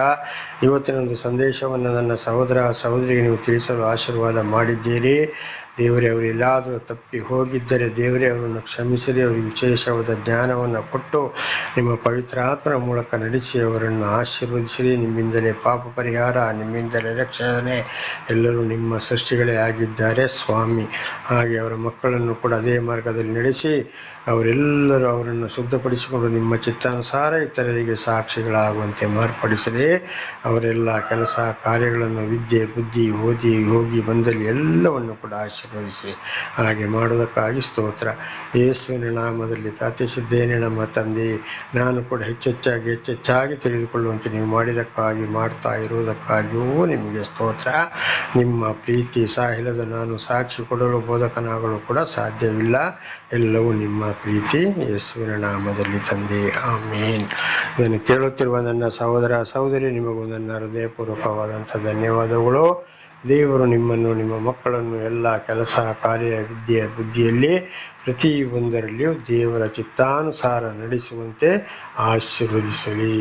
S1: ಇವತ್ತಿನ ಒಂದು ಸಂದೇಶವನ್ನು ನನ್ನ ಸಹೋದರಿಗೆ ನೀವು ತಿಳಿಸಲು ಆಶೀರ್ವಾದ ಮಾಡಿದ್ದೀರಿ. ದೇವರೇ, ಅವರು ಎಲ್ಲಾದರೂ ತಪ್ಪಿ ಹೋಗಿದ್ದರೆ ದೇವರೇ ಅವರನ್ನು ಕ್ಷಮಿಸಿರಿ. ಅವರಿಗೆ ವಿಶೇಷವಾದ ಜ್ಞಾನವನ್ನು ಕೊಟ್ಟು ನಿಮ್ಮ ಪವಿತ್ರ ಆತ್ಮನ ಮೂಲಕ ನಡೆಸಿ ಅವರನ್ನು ಆಶೀರ್ವದಿಸಿರಿ. ನಿಮ್ಮಿಂದಲೇ ಪಾಪ ಪರಿಹಾರ, ನಿಮ್ಮಿಂದಲೇ ರಕ್ಷಣೆ. ಎಲ್ಲರೂ ನಿಮ್ಮ ಸೃಷ್ಟಿಗಳೇ ಆಗಿದ್ದಾರೆ ಸ್ವಾಮಿ. ಹಾಗೆ ಅವರ ಮಕ್ಕಳನ್ನು ಕೂಡ ಅದೇ ಮಾರ್ಗದಲ್ಲಿ ನಡೆಸಿ ಅವರೆಲ್ಲರೂ ಅವರನ್ನು ಶುದ್ಧಪಡಿಸಿಕೊಂಡು ನಿಮ್ಮ ಚಿತ್ತಾನುಸಾರ ಇತರರಿಗೆ ಸಾಕ್ಷಿಗಳಾಗುವಂತೆ ಮಾರ್ಪಡಿಸಿರಿ. ಅವರೆಲ್ಲ ಕೆಲಸ ಕಾರ್ಯಗಳನ್ನು, ವಿದ್ಯೆ ಬುದ್ಧಿ, ಓದಿ ಹೋಗಿ ಬಂದಲ್ಲಿ ಎಲ್ಲವನ್ನು ಕೂಡ ಆಶೀರ್ವದಿಸಿ. ಹಾಗೆ ಮಾಡುವುದಕ್ಕಾಗಿ ಸ್ತೋತ್ರ. ಯೇಸುವಿನ ನಾಮದಲ್ಲಿ ಪ್ರಾರ್ಥಿಸಿದ್ದೇನೆ ನಮ್ಮ ತಂದೆ. ನಾನು ಕೂಡ ಹೆಚ್ಚೆಚ್ಚಾಗಿ ತಿಳಿದುಕೊಳ್ಳುವಂತೆ ನೀವು ಮಾಡಿದಕ್ಕಾಗಿ, ಮಾಡ್ತಾ ಇರುವುದಕ್ಕಾಗಿಯೂ ನಿಮಗೆ ಸ್ತೋತ್ರ. ನಿಮ್ಮ ಪ್ರೀತಿ ಸಾಹಿಲದ ನಾನು ಸಾಕ್ಷಿ ಕೊಡಲು ಬೋಧಕನಾಗಲು ಕೂಡ ಸಾಧ್ಯವಿಲ್ಲ. ಎಲ್ಲವೂ ನಿಮ್ಮ ಪ್ರೀತಿ. ಯೇಸುವಿನ ನಾಮದಲ್ಲಿ ತಂದೆ, ಆಮೇನ್. ಇದನ್ನು ಕೇಳುತ್ತಿರುವ ನನ್ನ ಸಹೋದರಿ, ನಿಮಗೂ ನನ್ನ ಹೃದಯಪೂರ್ವಕವಾದಂಥ ಧನ್ಯವಾದಗಳು. ದೇವರು ನಿಮ್ಮನ್ನು, ನಿಮ್ಮ ಮಕ್ಕಳನ್ನು ಎಲ್ಲ ಕೆಲಸ ಕಾರ್ಯ, ವಿದ್ಯೆ ಬುದ್ಧಿಯಲ್ಲಿ ಪ್ರತಿಯೊಂದರಲ್ಲಿಯೂ ದೇವರ ಚಿತ್ತಾನುಸಾರ ನಡೆಸುವಂತೆ ಆಶೀರ್ವದಿಸಲಿ.